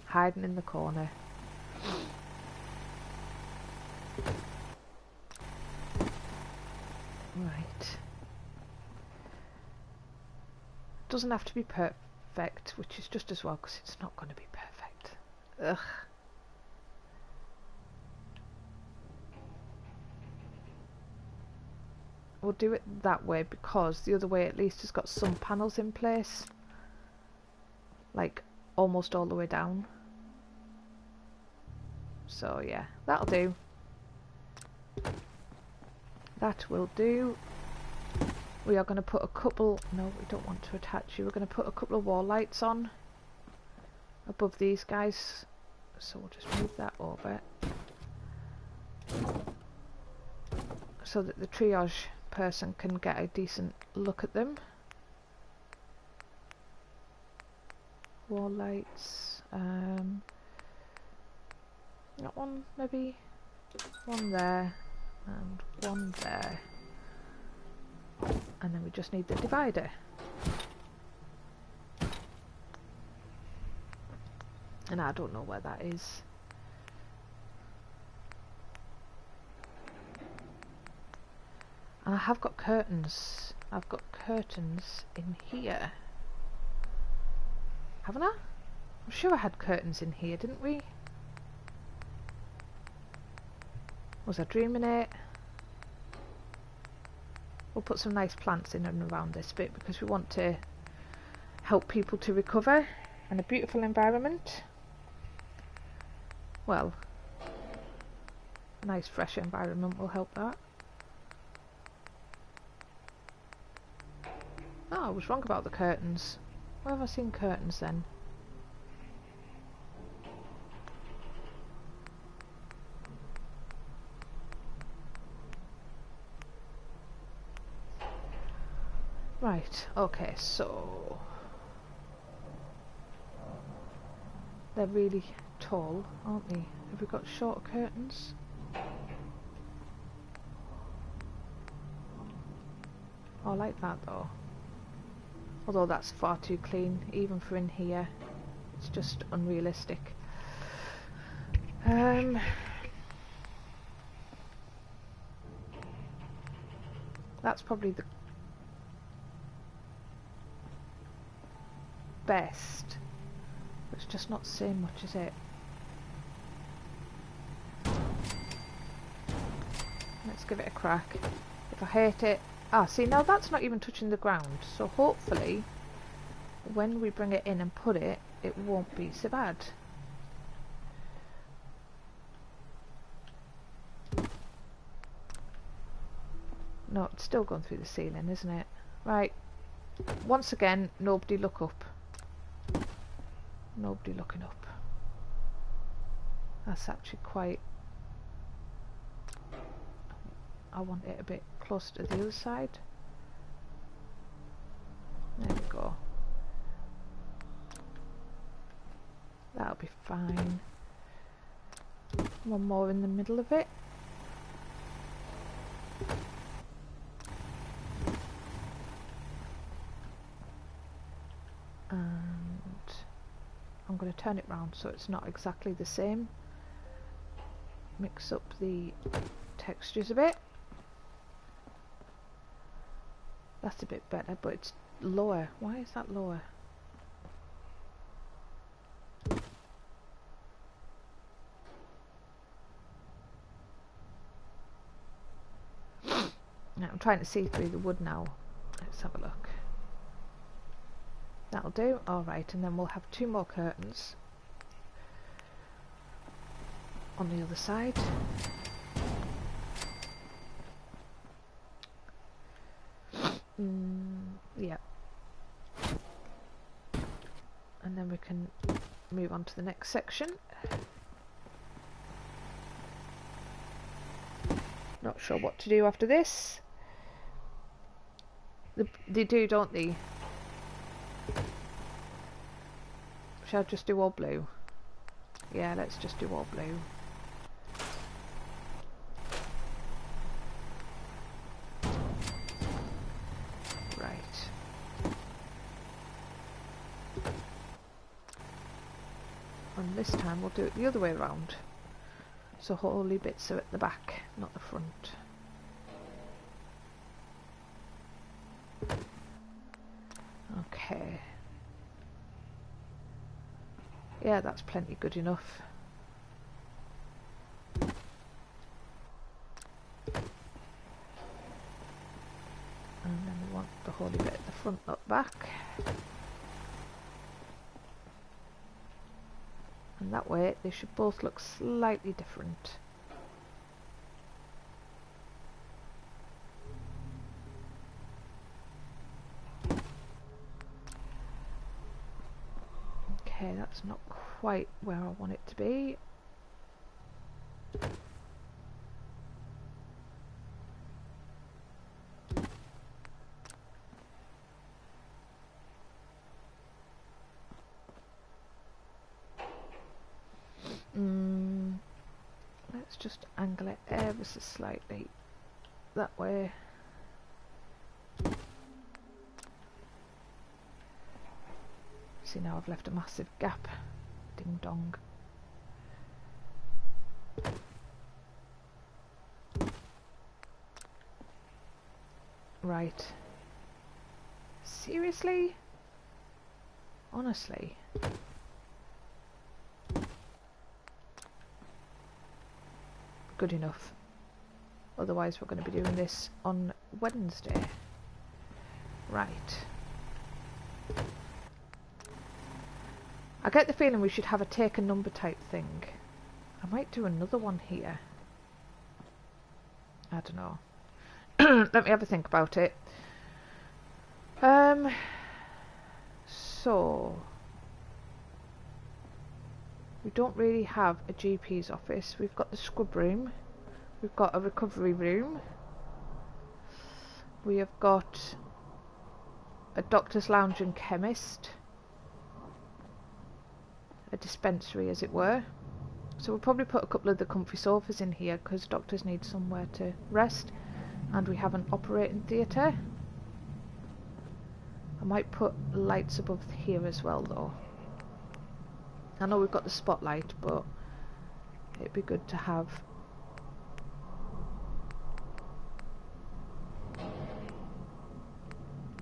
Hiding in the corner. Right. Doesn't have to be perfect, which is just as well because it's not going to be perfect. Ugh. We'll do it that way because the other way at least has got some panels in place. Like almost all the way down. So yeah, that'll do. That will do. We are going to put a couple... No, we don't want to attach you. We're going to put a couple of wall lights on above these guys. So we'll just move that over. So that the triage person can get a decent look at them. Wall lights. That one, maybe. One there. And one there. And then we just need the divider. And I don't know where that is. And I have got curtains. I've got curtains in here. Haven't I? I'm sure I had curtains in here, didn't we? Was I dreaming it? We'll put some nice plants in and around this bit because we want to help people to recover in a beautiful environment. Well, a nice fresh environment will help that. Oh, I was wrong about the curtains. Where have I seen curtains then? Right, okay, so they're really tall, aren't they? Have we got shorter curtains? I like that though. Although that's far too clean, even for in here. It's just unrealistic. That's probably the best. It's just not saying much, is it? Let's give it a crack. If I hate it... Ah, see, now that's not even touching the ground. So hopefully, when we bring it in and put it, it won't be so bad. No, it's still going through the ceiling, isn't it? Right. Once again, nobody look up. Nobody looking up. That's actually quite... I want it a bit close to the other side. There we go. That'll be fine. One more in the middle of it. And I'm going to turn it round so it's not exactly the same. Mix up the textures a bit. That's a bit better, but it's lower. Why is that lower? Now, I'm trying to see through the wood now. Let's have a look. That'll do. Alright, and then we'll have two more curtains on the other side. Yeah. And then we can move on to the next section. Not sure what to do after this. They do, don't they? Shall I just do all blue? Yeah, let's just do all blue. Right. And this time we'll do it the other way around. So holy bits are at the back, not the front. Okay. Yeah, that's plenty good enough. And then we want the holy bit at the front, not back. And that way they should both look slightly different. Okay, that's not quite where I want it to be. Let's just angle it ever so slightly that way. See, now I've left a massive gap. Ding dong. Right. Seriously? Honestly? Good enough. Otherwise we're going to be doing this on Wednesday. Right. I get the feeling we should have a take a number type thing. I might do another one here. I don't know. Let me have a think about it. So we don't really have a GP's office. We've got the scrub room. We've got a recovery room. We have got a doctor's lounge and chemist. A dispensary, as it were. So we'll probably put a couple of the comfy sofas in here because doctors need somewhere to rest. And we have an operating theatre. I might put lights above here as well though. I know we've got the spotlight, but it'd be good to have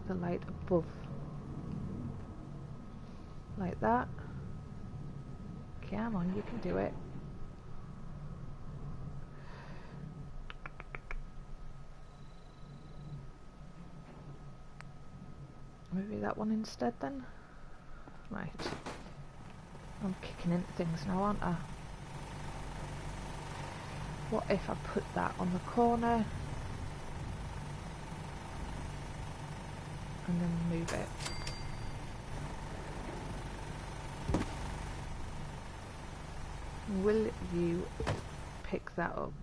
the light above. Like that. Come on, you can do it. Maybe that one instead then? Right. I'm kicking into things now, aren't I? What if I put that on the corner and then move it? Will you pick that up?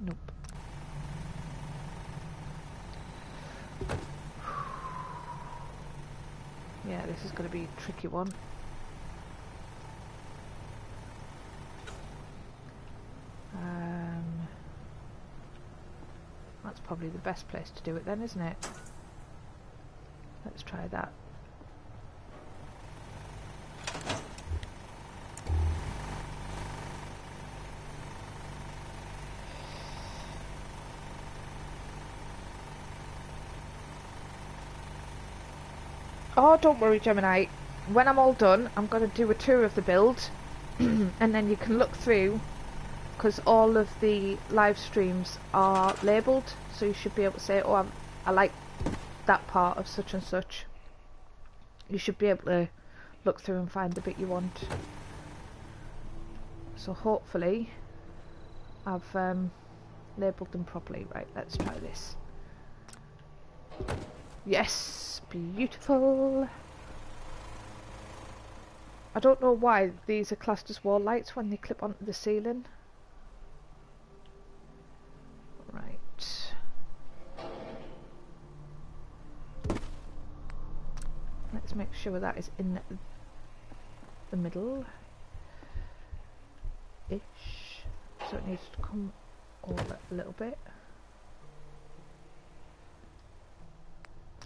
Nope. Yeah, this is going to be a tricky one. That's probably the best place to do it then, isn't it? Let's try that. Oh, don't worry, Gemini. When I'm all done, I'm going to do a tour of the build and then you can look through because all of the live streams are labelled, so you should be able to say, oh, I like that part of such and such. You should be able to look through and find the bit you want. So hopefully I've labelled them properly. Right, let's try this. Yes, beautiful. I don't know why these are classed as wall lights when they clip onto the ceiling. Right. Let's make sure that is in the middle. Ish. So it needs to come over a little bit.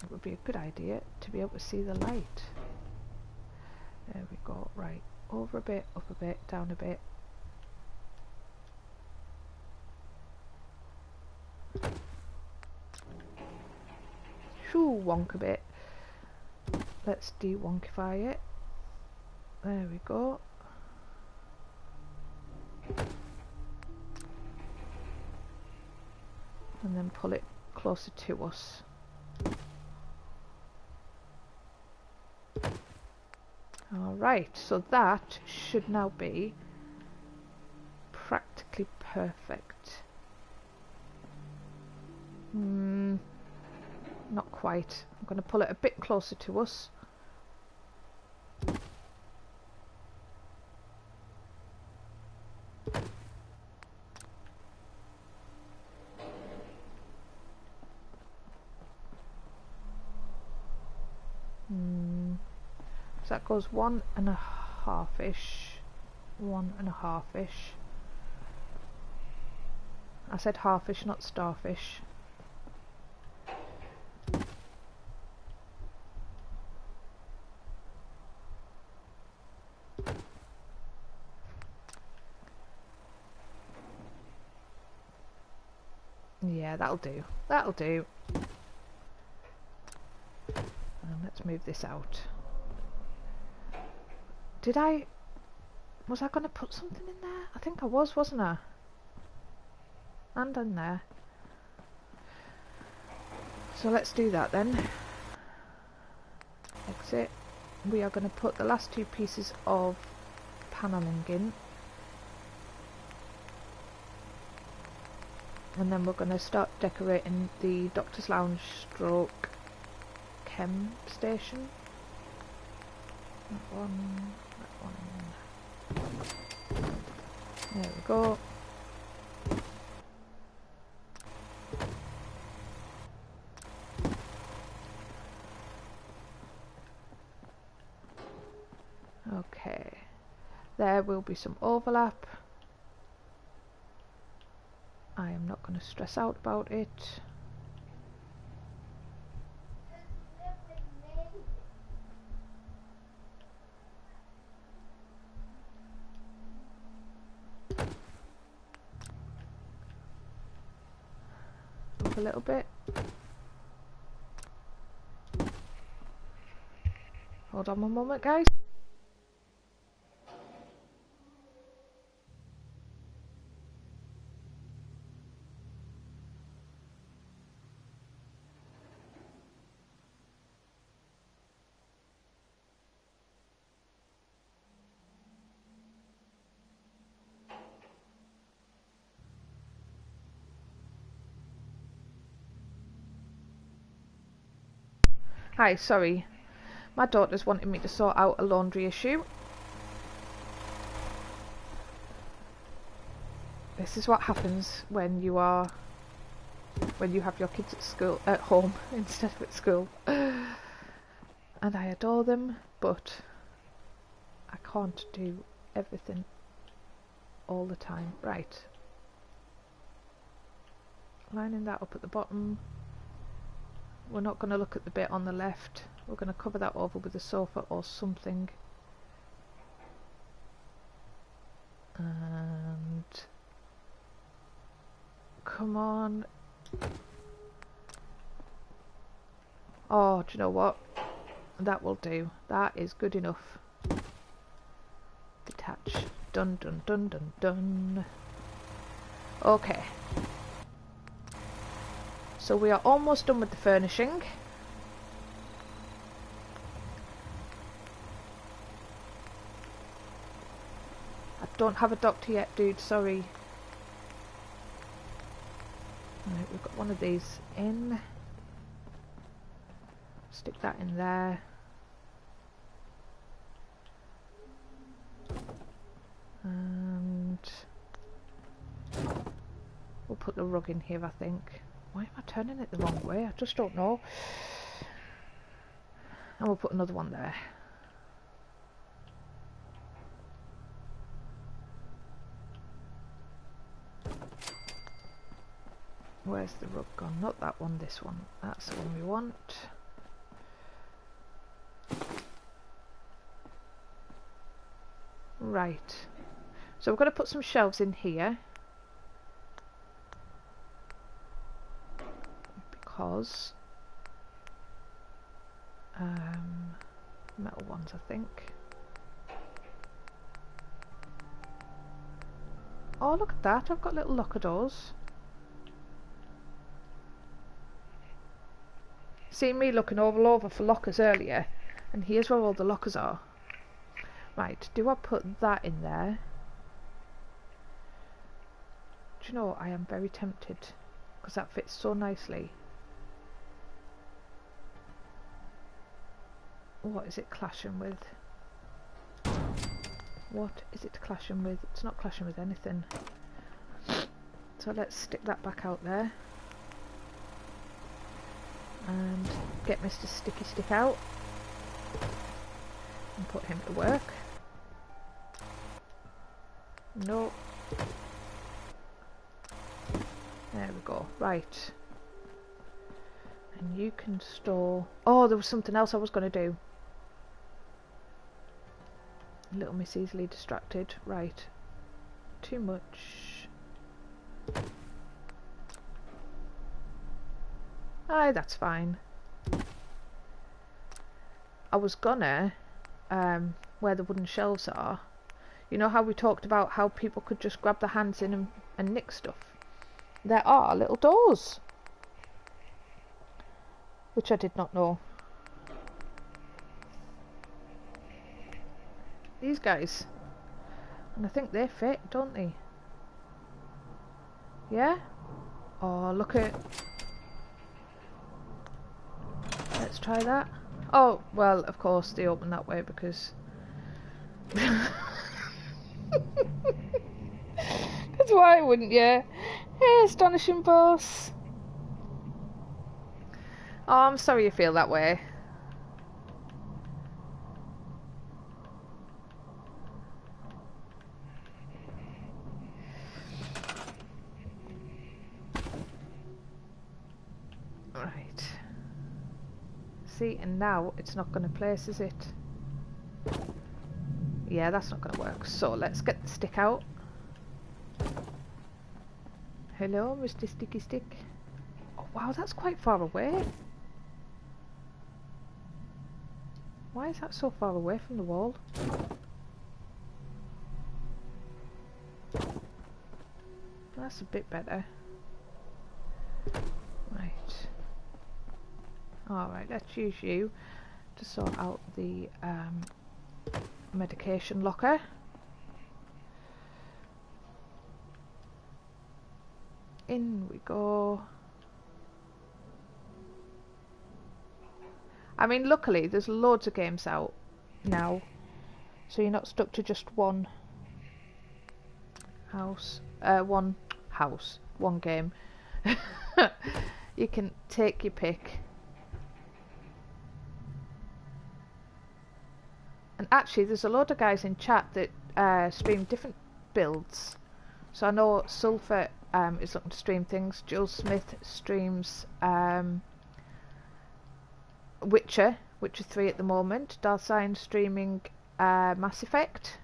It would be a good idea to be able to see the light. There we go. Right. Over a bit, up a bit, down a bit. Shoo, wonk a bit. Let's de-wonkify it. There we go. And then pull it closer to us. Alright, so that should now be practically perfect. Not quite. I'm going to pull it a bit closer to us. So that goes 1.5-ish. 1.5-ish. I said half-ish, not starfish. Yeah, that'll do. That'll do. And let's move this out. Was I going to put something in there? I think I was, wasn't I? And in there. So let's do that then. Exit. We are going to put the last 2 pieces of panelling in. And then we're going to start decorating the Doctor's Lounge stroke chem station. That one. There we go. Okay. There will be some overlap. I am not going to stress out about it. Up a little bit. Hold on one moment, guys. Hi, sorry. My daughter's wanting me to sort out a laundry issue. This is what happens when you have your kids at home instead of at school. And I adore them, but I can't do everything all the time. Right. Lining that up at the bottom. We're not going to look at the bit on the left. We're going to cover that over with a sofa or something. And come on. Oh, do you know what? That will do. That is good enough. Detach. Dun dun dun dun dun. Okay. So we are almost done with the furnishing. I don't have a doctor yet, dude, sorry. Right, we've got one of these in. Stick that in there. And we'll put the rug in here, I think. Why am I turning it the wrong way? I just don't know. And we'll put another one there. Where's the rug gone? Not that one, this one. That's the one we want. Right. So we're going to put some shelves in here. Because metal ones, I think. Oh, look at that, I've got little locker doors. See me looking all over for lockers earlier, and here's where all the lockers are. Right, do I put that in there? Do you know, I am very tempted because that fits so nicely. What is it clashing with? What is it clashing with? It's not clashing with anything. So let's stick that back out there. And get Mr. Sticky Stick out. And put him to work. No. There we go. Right. And you can store... Oh, there was something else I was going to do. Little Miss easily distracted. Right. Too much. Aye, that's fine. I was gonna, where the wooden shelves are, you know how we talked about how people could just grab their hands in and nick stuff? There are little doors. Which I did not know. These guys. And I think they fit, don't they? Yeah? Oh, look at... Let's try that. Oh, well, of course they open that way because... That's why, wouldn't you? Hey, astonishing boss. Oh, I'm sorry you feel that way. Right. See, and now it's not going to place, is it? Yeah, that's not going to work. So let's get the stick out. Hello, Mr. Sticky Stick. Oh, wow, that's quite far away. Why is that so far away from the wall? That's a bit better. Right. Alright, let's use you to sort out the medication locker. In we go. I mean, luckily there's loads of games out now, so you're not stuck to just one one game. You can take your pick. And actually there's a load of guys in chat that stream different builds. So I know Sulphur is looking to stream things. Jules Smith streams Witcher 3 at the moment. Darcyne streaming Mass Effect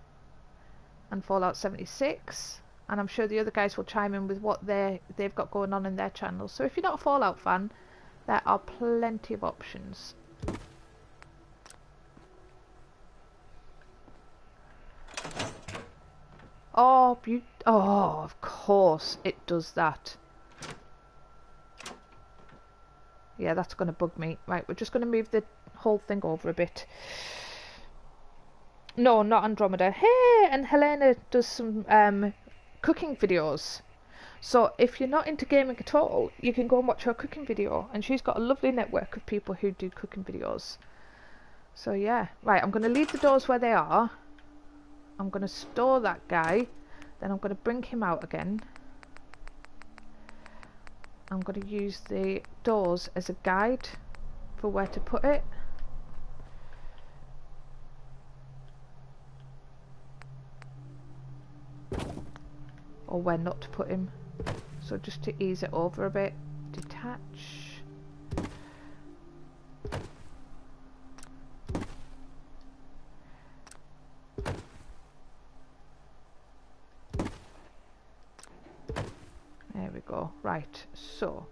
and Fallout 76. And I'm sure the other guys will chime in with what they've got going on in their channels. So if you're not a Fallout fan, there are plenty of options. Oh, of course it does that. Yeah, that's going to bug me. Right, we're just going to move the whole thing over a bit. No, not Andromeda. Hey, and Helena does some cooking videos. So if you're not into gaming at all, you can go and watch her cooking video. And she's got a lovely network of people who do cooking videos. So yeah. Right, I'm going to leave the doors where they are. I'm going to store that guy. Then I'm going to bring him out again. I'm going to use the doors as a guide for where to put it. Or where not to put him. So just to ease it over a bit. Detach. There we go. Right, so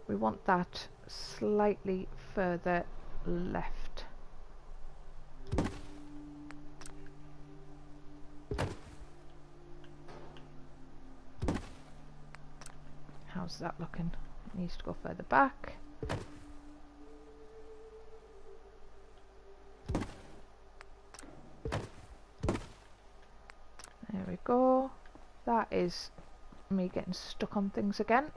we want that slightly further left. How's that looking? It needs to go further back. is me getting stuck on things again.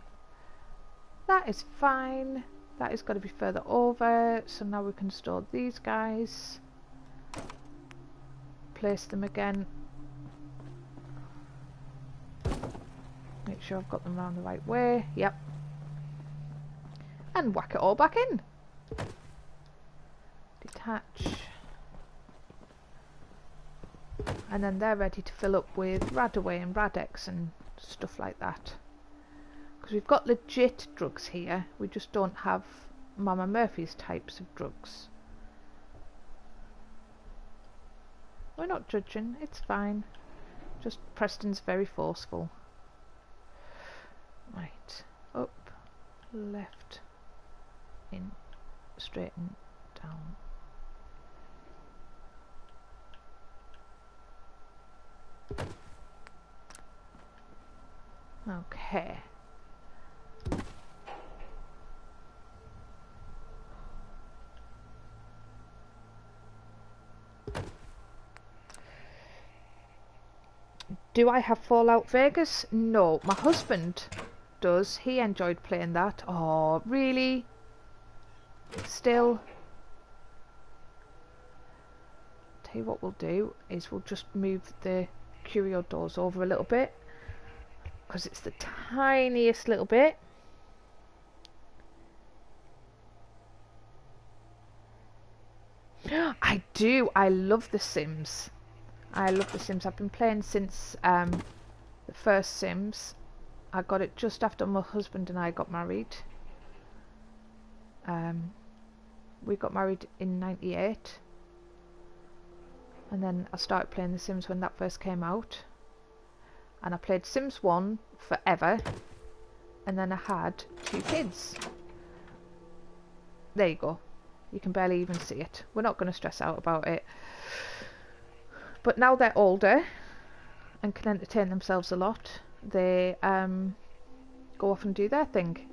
That is fine. That has got to be further over. So now we can store these guys. Place them again. Make sure I've got them around the right way. Yep. And whack it all back in. Detach. And then they're ready to fill up with Radaway and Radex and stuff like that. Because we've got legit drugs here. We just don't have Mama Murphy's types of drugs. We're not judging. It's fine. Just Preston's very forceful. Right. Up. Left. In. Straighten. Down. Okay. Do I have Fallout Vegas? No, my husband does. He enjoyed playing that. Oh, really? Still? Tell you what we'll do is we'll just move the curio doors over a little bit, because it's the tiniest little bit. I do. I love The Sims. I love The Sims. I've been playing since the first Sims. I got it just after my husband and I got married. We got married in '98. And then I started playing The Sims when that first came out. And I played Sims 1 forever. And then I had 2 kids. There you go. You can barely even see it. We're not going to stress out about it. But now they're older and can entertain themselves a lot, they go off and do their thing.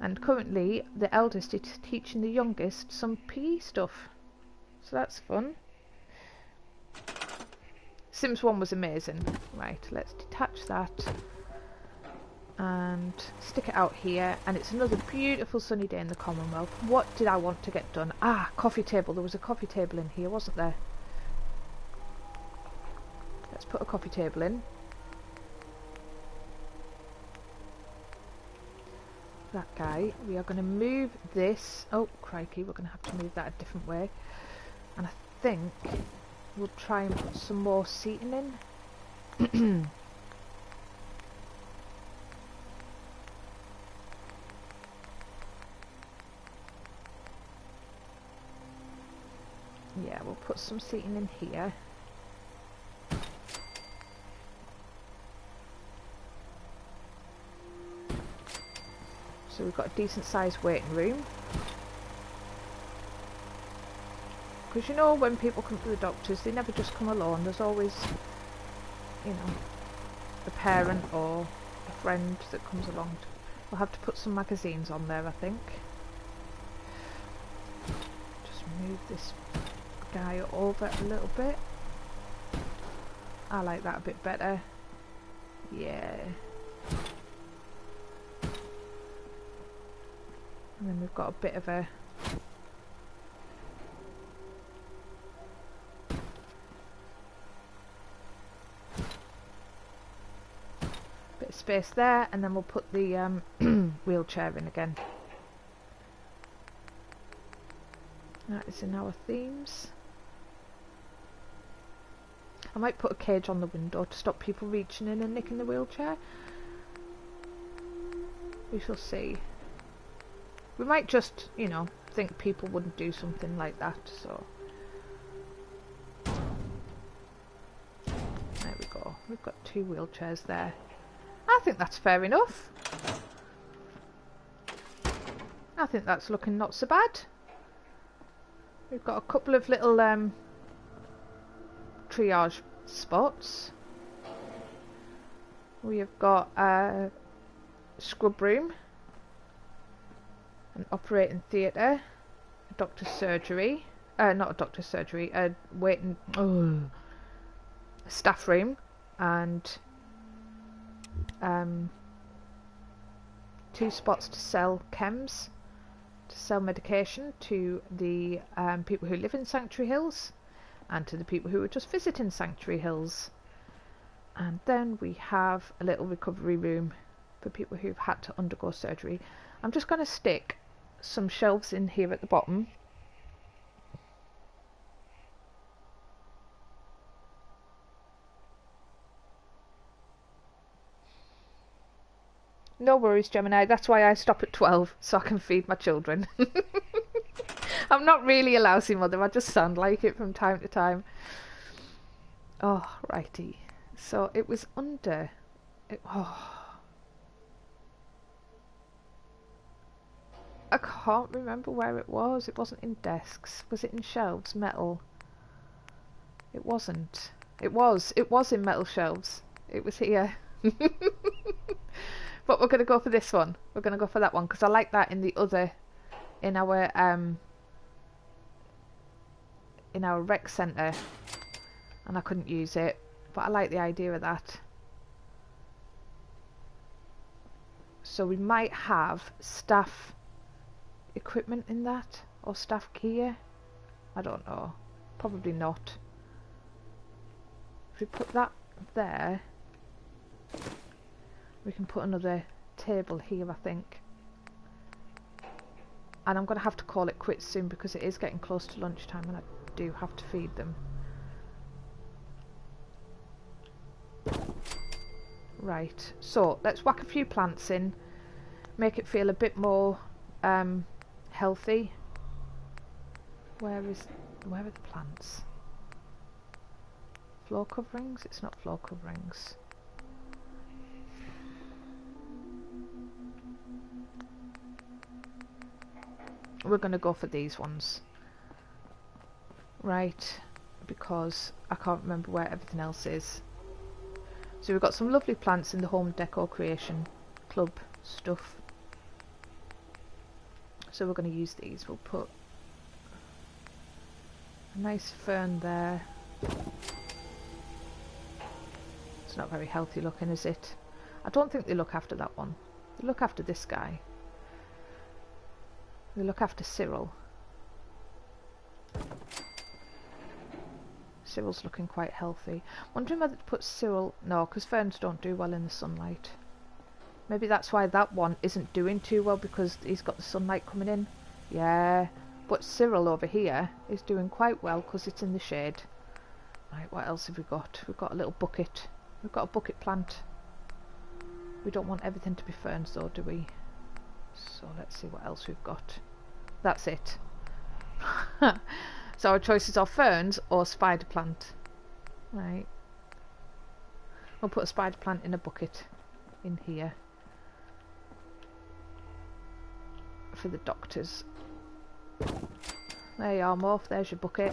And currently the eldest is teaching the youngest some PE stuff. So that's fun. Sims 1 was amazing. Right, let's detach that and stick it out here. And it's another beautiful sunny day in the Commonwealth. What did I want to get done? Ah, coffee table. There was a coffee table in here, wasn't there? Let's put a coffee table in. That guy. We are going to move this. Oh, crikey. We're going to have to move that a different way. And I think we'll try and put some more seating in. Yeah, we'll put some seating in here. So we've got a decent sized waiting room. Because you know, when people come to the doctors, they never just come alone. There's always, you know, a parent or a friend that comes along. We'll have to put some magazines on there, I think. Just move this guy over a little bit. I like that a bit better. Yeah. And then we've got a bit of a bit of space there, and then we'll put the wheelchair in again. That is in our themes. I might put a cage on the window to stop people reaching in and nicking the wheelchair. We shall see. We might just, you know, think people wouldn't do something like that, so. There we go. We've got 2 wheelchairs there. I think that's fair enough. I think that's looking not so bad. We've got a couple of little triage spots. We have got a scrub room, an operating theatre, a doctor's surgery, not a doctor's surgery, a waiting, a staff room, and 2 spots to sell chems, to sell medication to the people who live in Sanctuary Hills and to the people who are just visiting Sanctuary Hills. And then we have a little recovery room for people who've had to undergo surgery. I'm just going to stick some shelves in here at the bottom. No worries, Gemini, that's why I stop at 12, so I can feed my children. I'm not really a lousy mother, I just sound like it from time to time. Oh, righty. So it was under... I can't remember where it was. It wasn't in desks. Was it in shelves? Metal? It wasn't. It was in metal shelves. It was here. But we're going to go for this one. We're going to go for that one because I like that in the other, in our rec centre, and I couldn't use it, but I like the idea of that. So we might have staff equipment in that, or staff gear. I don't know. Probably not. If we put that there, we can put another table here, I think. And I'm going to have to call it quits soon because it is getting close to lunchtime and I do have to feed them. Right, so let's whack a few plants in, make it feel a bit more healthy. Where are the plants? Floor coverings? It's not floor coverings. We're going to go for these ones. Right, because I can't remember where everything else is. So we've got some lovely plants in the home decor creation club stuff. So we're going to use these. We'll put a nice fern there. It's not very healthy looking, is it? I don't think they look after that one. They look after this guy. They look after Cyril. Cyril's looking quite healthy. Wondering whether to put Cyril... No, because ferns don't do well in the sunlight. Maybe that's why that one isn't doing too well, because he's got the sunlight coming in. Yeah, but Cyril over here is doing quite well because it's in the shade. Right, what else have we got? We've got a little bucket. We've got a bucket plant. We don't want everything to be ferns though, do we? So let's see what else we've got. That's it. So our choices are ferns or spider plant. Right. We'll put a spider plant in a bucket in here for the doctors. There you are, Morph. There's your bucket.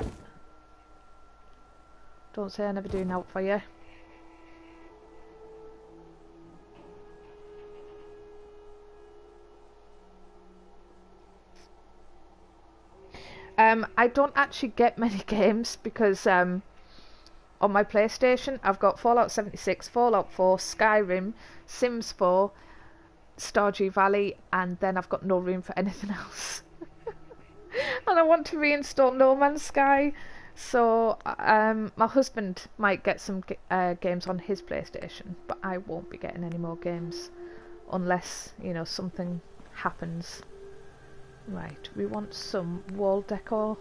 Don't say I never do naught for you. I don't actually get many games because on my PlayStation I've got Fallout 76, Fallout 4, Skyrim, Sims 4, Stardew Valley, and then I've got no room for anything else. And I want to reinstall No Man's Sky, so my husband might get some games on his PlayStation, but I won't be getting any more games unless, you know, something happens. Right, we want some wall decor,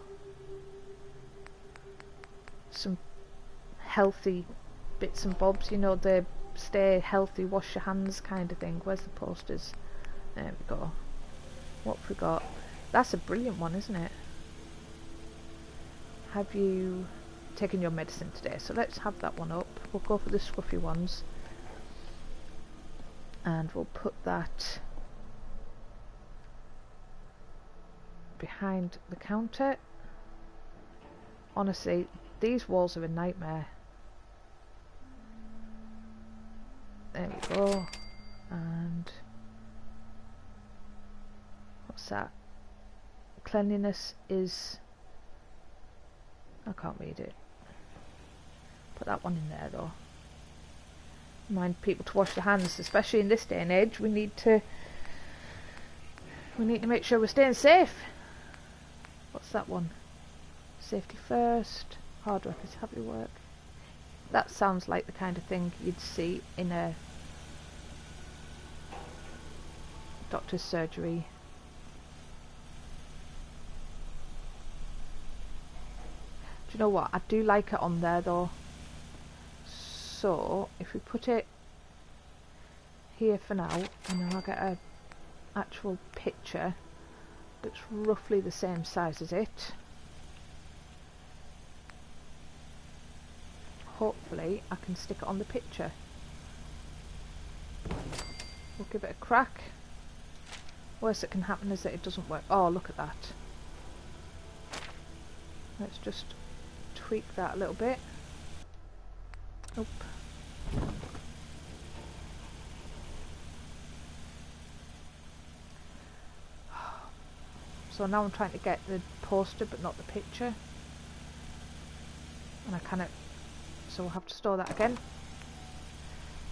some healthy bits and bobs, you know, the stay healthy, wash your hands kind of thing. Where's the posters? There we go. What have we got? That's a brilliant one, isn't it? Have you taken your medicine today? So let's have that one up. We'll go for the scruffy ones. And we'll put that behind the counter. Honestly, these walls are a nightmare. There we go. And what's that? Cleanliness is... I can't read it. Put that one in there though. Remind people to wash their hands, especially in this day and age. We need to make sure we're staying safe. What's that one? Safety first. Hard work is happy work. That sounds like the kind of thing you'd see in a doctor's surgery. Do you know what? I do like it on there though. So if we put it here for now, and then I'll get a actual picture that's roughly the same size as it. Hopefully I can stick it on the picture. We'll give it a crack. Worst that can happen is that it doesn't work. Oh, look at that. Let's just tweak that a little bit. Nope. So now I'm trying to get the poster but not the picture. And I kind of... So we'll have to store that again.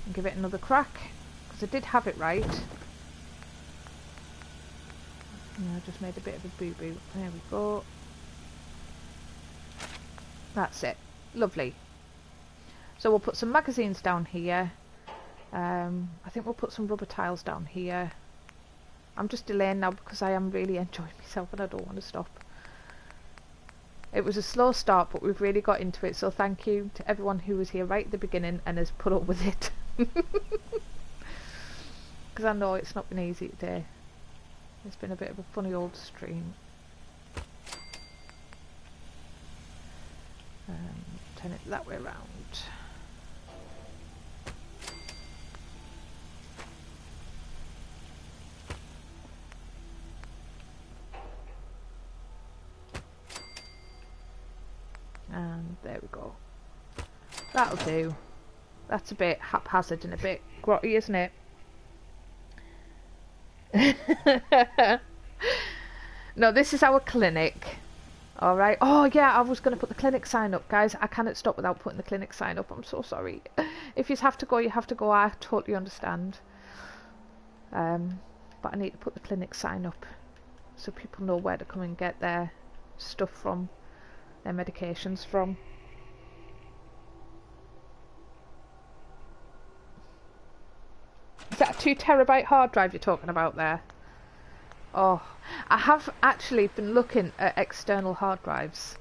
And give it another crack. Because I did have it right. And I just made a bit of a boo-boo. There we go. That's it. Lovely. So we'll put some magazines down here. I think we'll put some rubber tiles down here. I'm just delaying now because I am really enjoying myself and I don't want to stop. It was a slow start, but we've really got into it, so thank you to everyone who was here right at the beginning and has put up with it. Because I know it's not been easy today. It's been a bit of a funny old stream. Turn it that way around. And there we go. That'll do. That's a bit haphazard and a bit grotty, isn't it? No, this is our clinic. Alright. Oh yeah, I was going to put the clinic sign up, guys. I cannot stop without putting the clinic sign up. I'm so sorry. If you have to go, you have to go. I totally understand. But I need to put the clinic sign up so people know where to come and get their stuff from. Their medications from. Is that a 2 terabyte hard drive you're talking about there? Oh, I have actually been looking at external hard drives.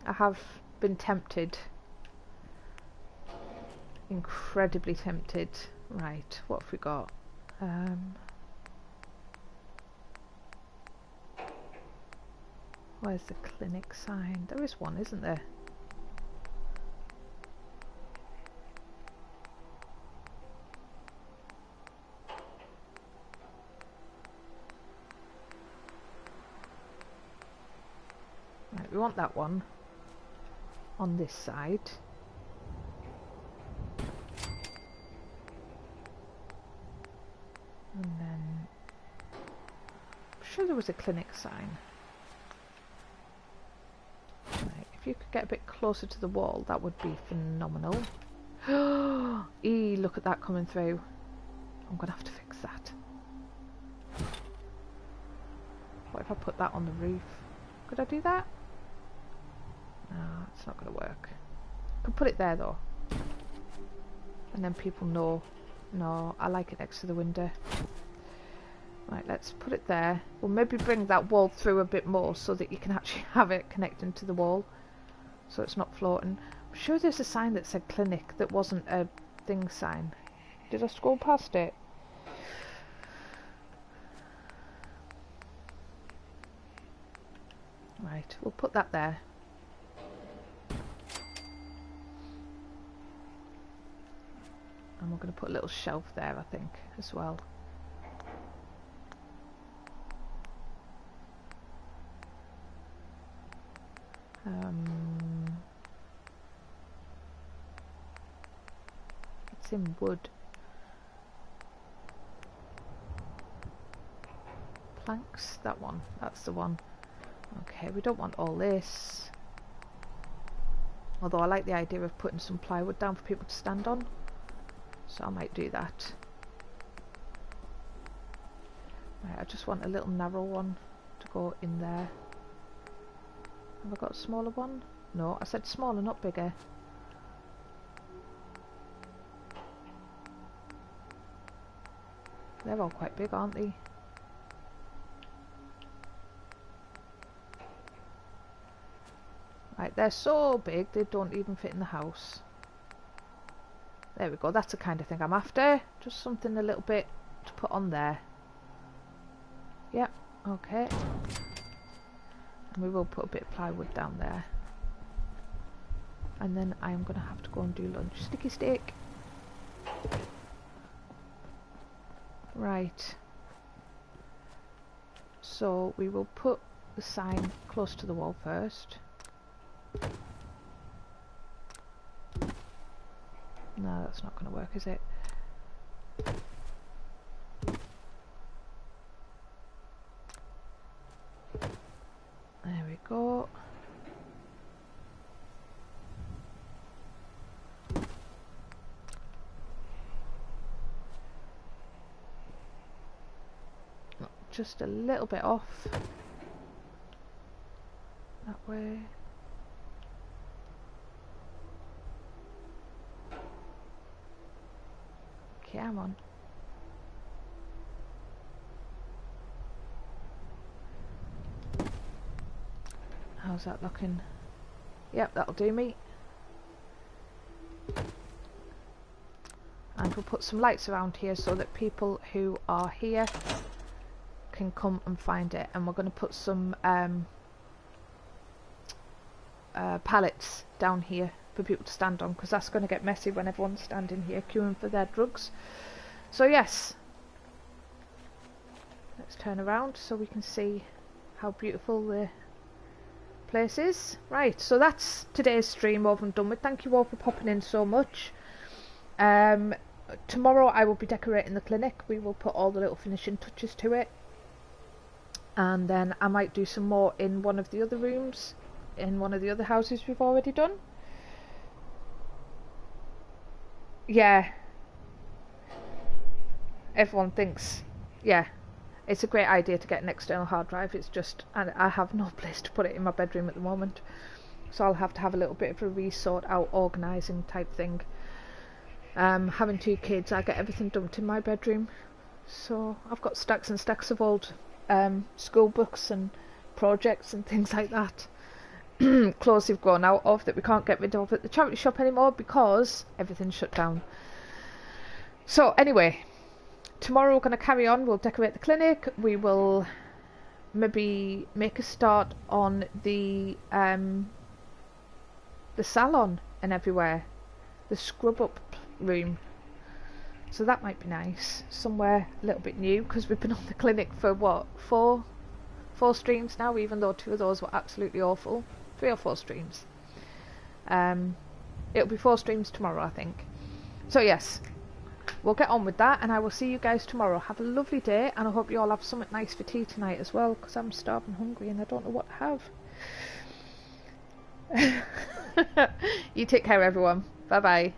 I have been tempted. Incredibly tempted. Right, what have we got? Where's the clinic sign? There is one, isn't there? Right, we want that one on this side. And then... I'm sure there was a clinic sign. Right, if you could get a bit closer to the wall, that would be phenomenal. Look at that coming through. I'm going to have to fix that. What if I put that on the roof? Could I do that? No, it's not going to work. I could put it there though. And then people know. No, I like it next to the window. Right, let's put it there. We'll maybe bring that wall through a bit more so that you can actually have it connecting to the wall. So it's not floating. I'm sure there's a sign that said clinic that wasn't a thing sign. Did I scroll past it? Right, we'll put that there. And we're going to put a little shelf there, I think, as well. It's in wood. Planks, that one, that's the one. Okay, we don't want all this. Although I like the idea of putting some plywood down for people to stand on. So I might do that. Right, I just want a little narrow one to go in there. Have I got a smaller one? No, I said smaller, not bigger. They're all quite big, aren't they? Right, they're so big they don't even fit in the house. There we go, that's the kind of thing I'm after. Just something a little bit to put on there. Yep, okay. And we will put a bit of plywood down there. And then I am going to have to go and do lunch. Sticky steak. Right. So we will put the sign close to the wall first. No, that's not going to work, is it? There we go. Just a little bit off. That way. Come on. How's that looking? Yep, that'll do me. And we'll put some lights around here so that people who are here can come and find it. And we're going to put some pallets down here for people to stand on, because that's going to get messy when everyone's standing here queuing for their drugs. So yes, let's turn around so we can see how beautiful the place is. Right, so that's today's stream over and done with. Thank you all for popping in so much. Tomorrow I will be decorating the clinic. We will put all the little finishing touches to it, and then I might do some more in one of the other rooms in one of the other houses we've already done. Yeah, everyone thinks, yeah, it's a great idea to get an external hard drive. It's just, and I have no place to put it in my bedroom at the moment, so I'll have to have a little bit of a re-sort out, organising type thing. Having 2 kids, I get everything dumped in my bedroom, so I've got stacks and stacks of old school books and projects and things like that. Clothes we've gone out of that we can't get rid of at the charity shop anymore because everything's shut down. So anyway, tomorrow we're going to carry on. We'll decorate the clinic. We will maybe make a start on the salon and everywhere, the scrub up room. So that might be nice, somewhere a little bit new, because we've been on the clinic for what, four streams now, even though 2 of those were absolutely awful. 3 or 4 streams. It'll be 4 streams tomorrow, I think. So yes, we'll get on with that, and I will see you guys tomorrow. Have a lovely day, and I hope you all have something nice for tea tonight as well, because I'm starving hungry and I don't know what to have. You take care, everyone. Bye bye.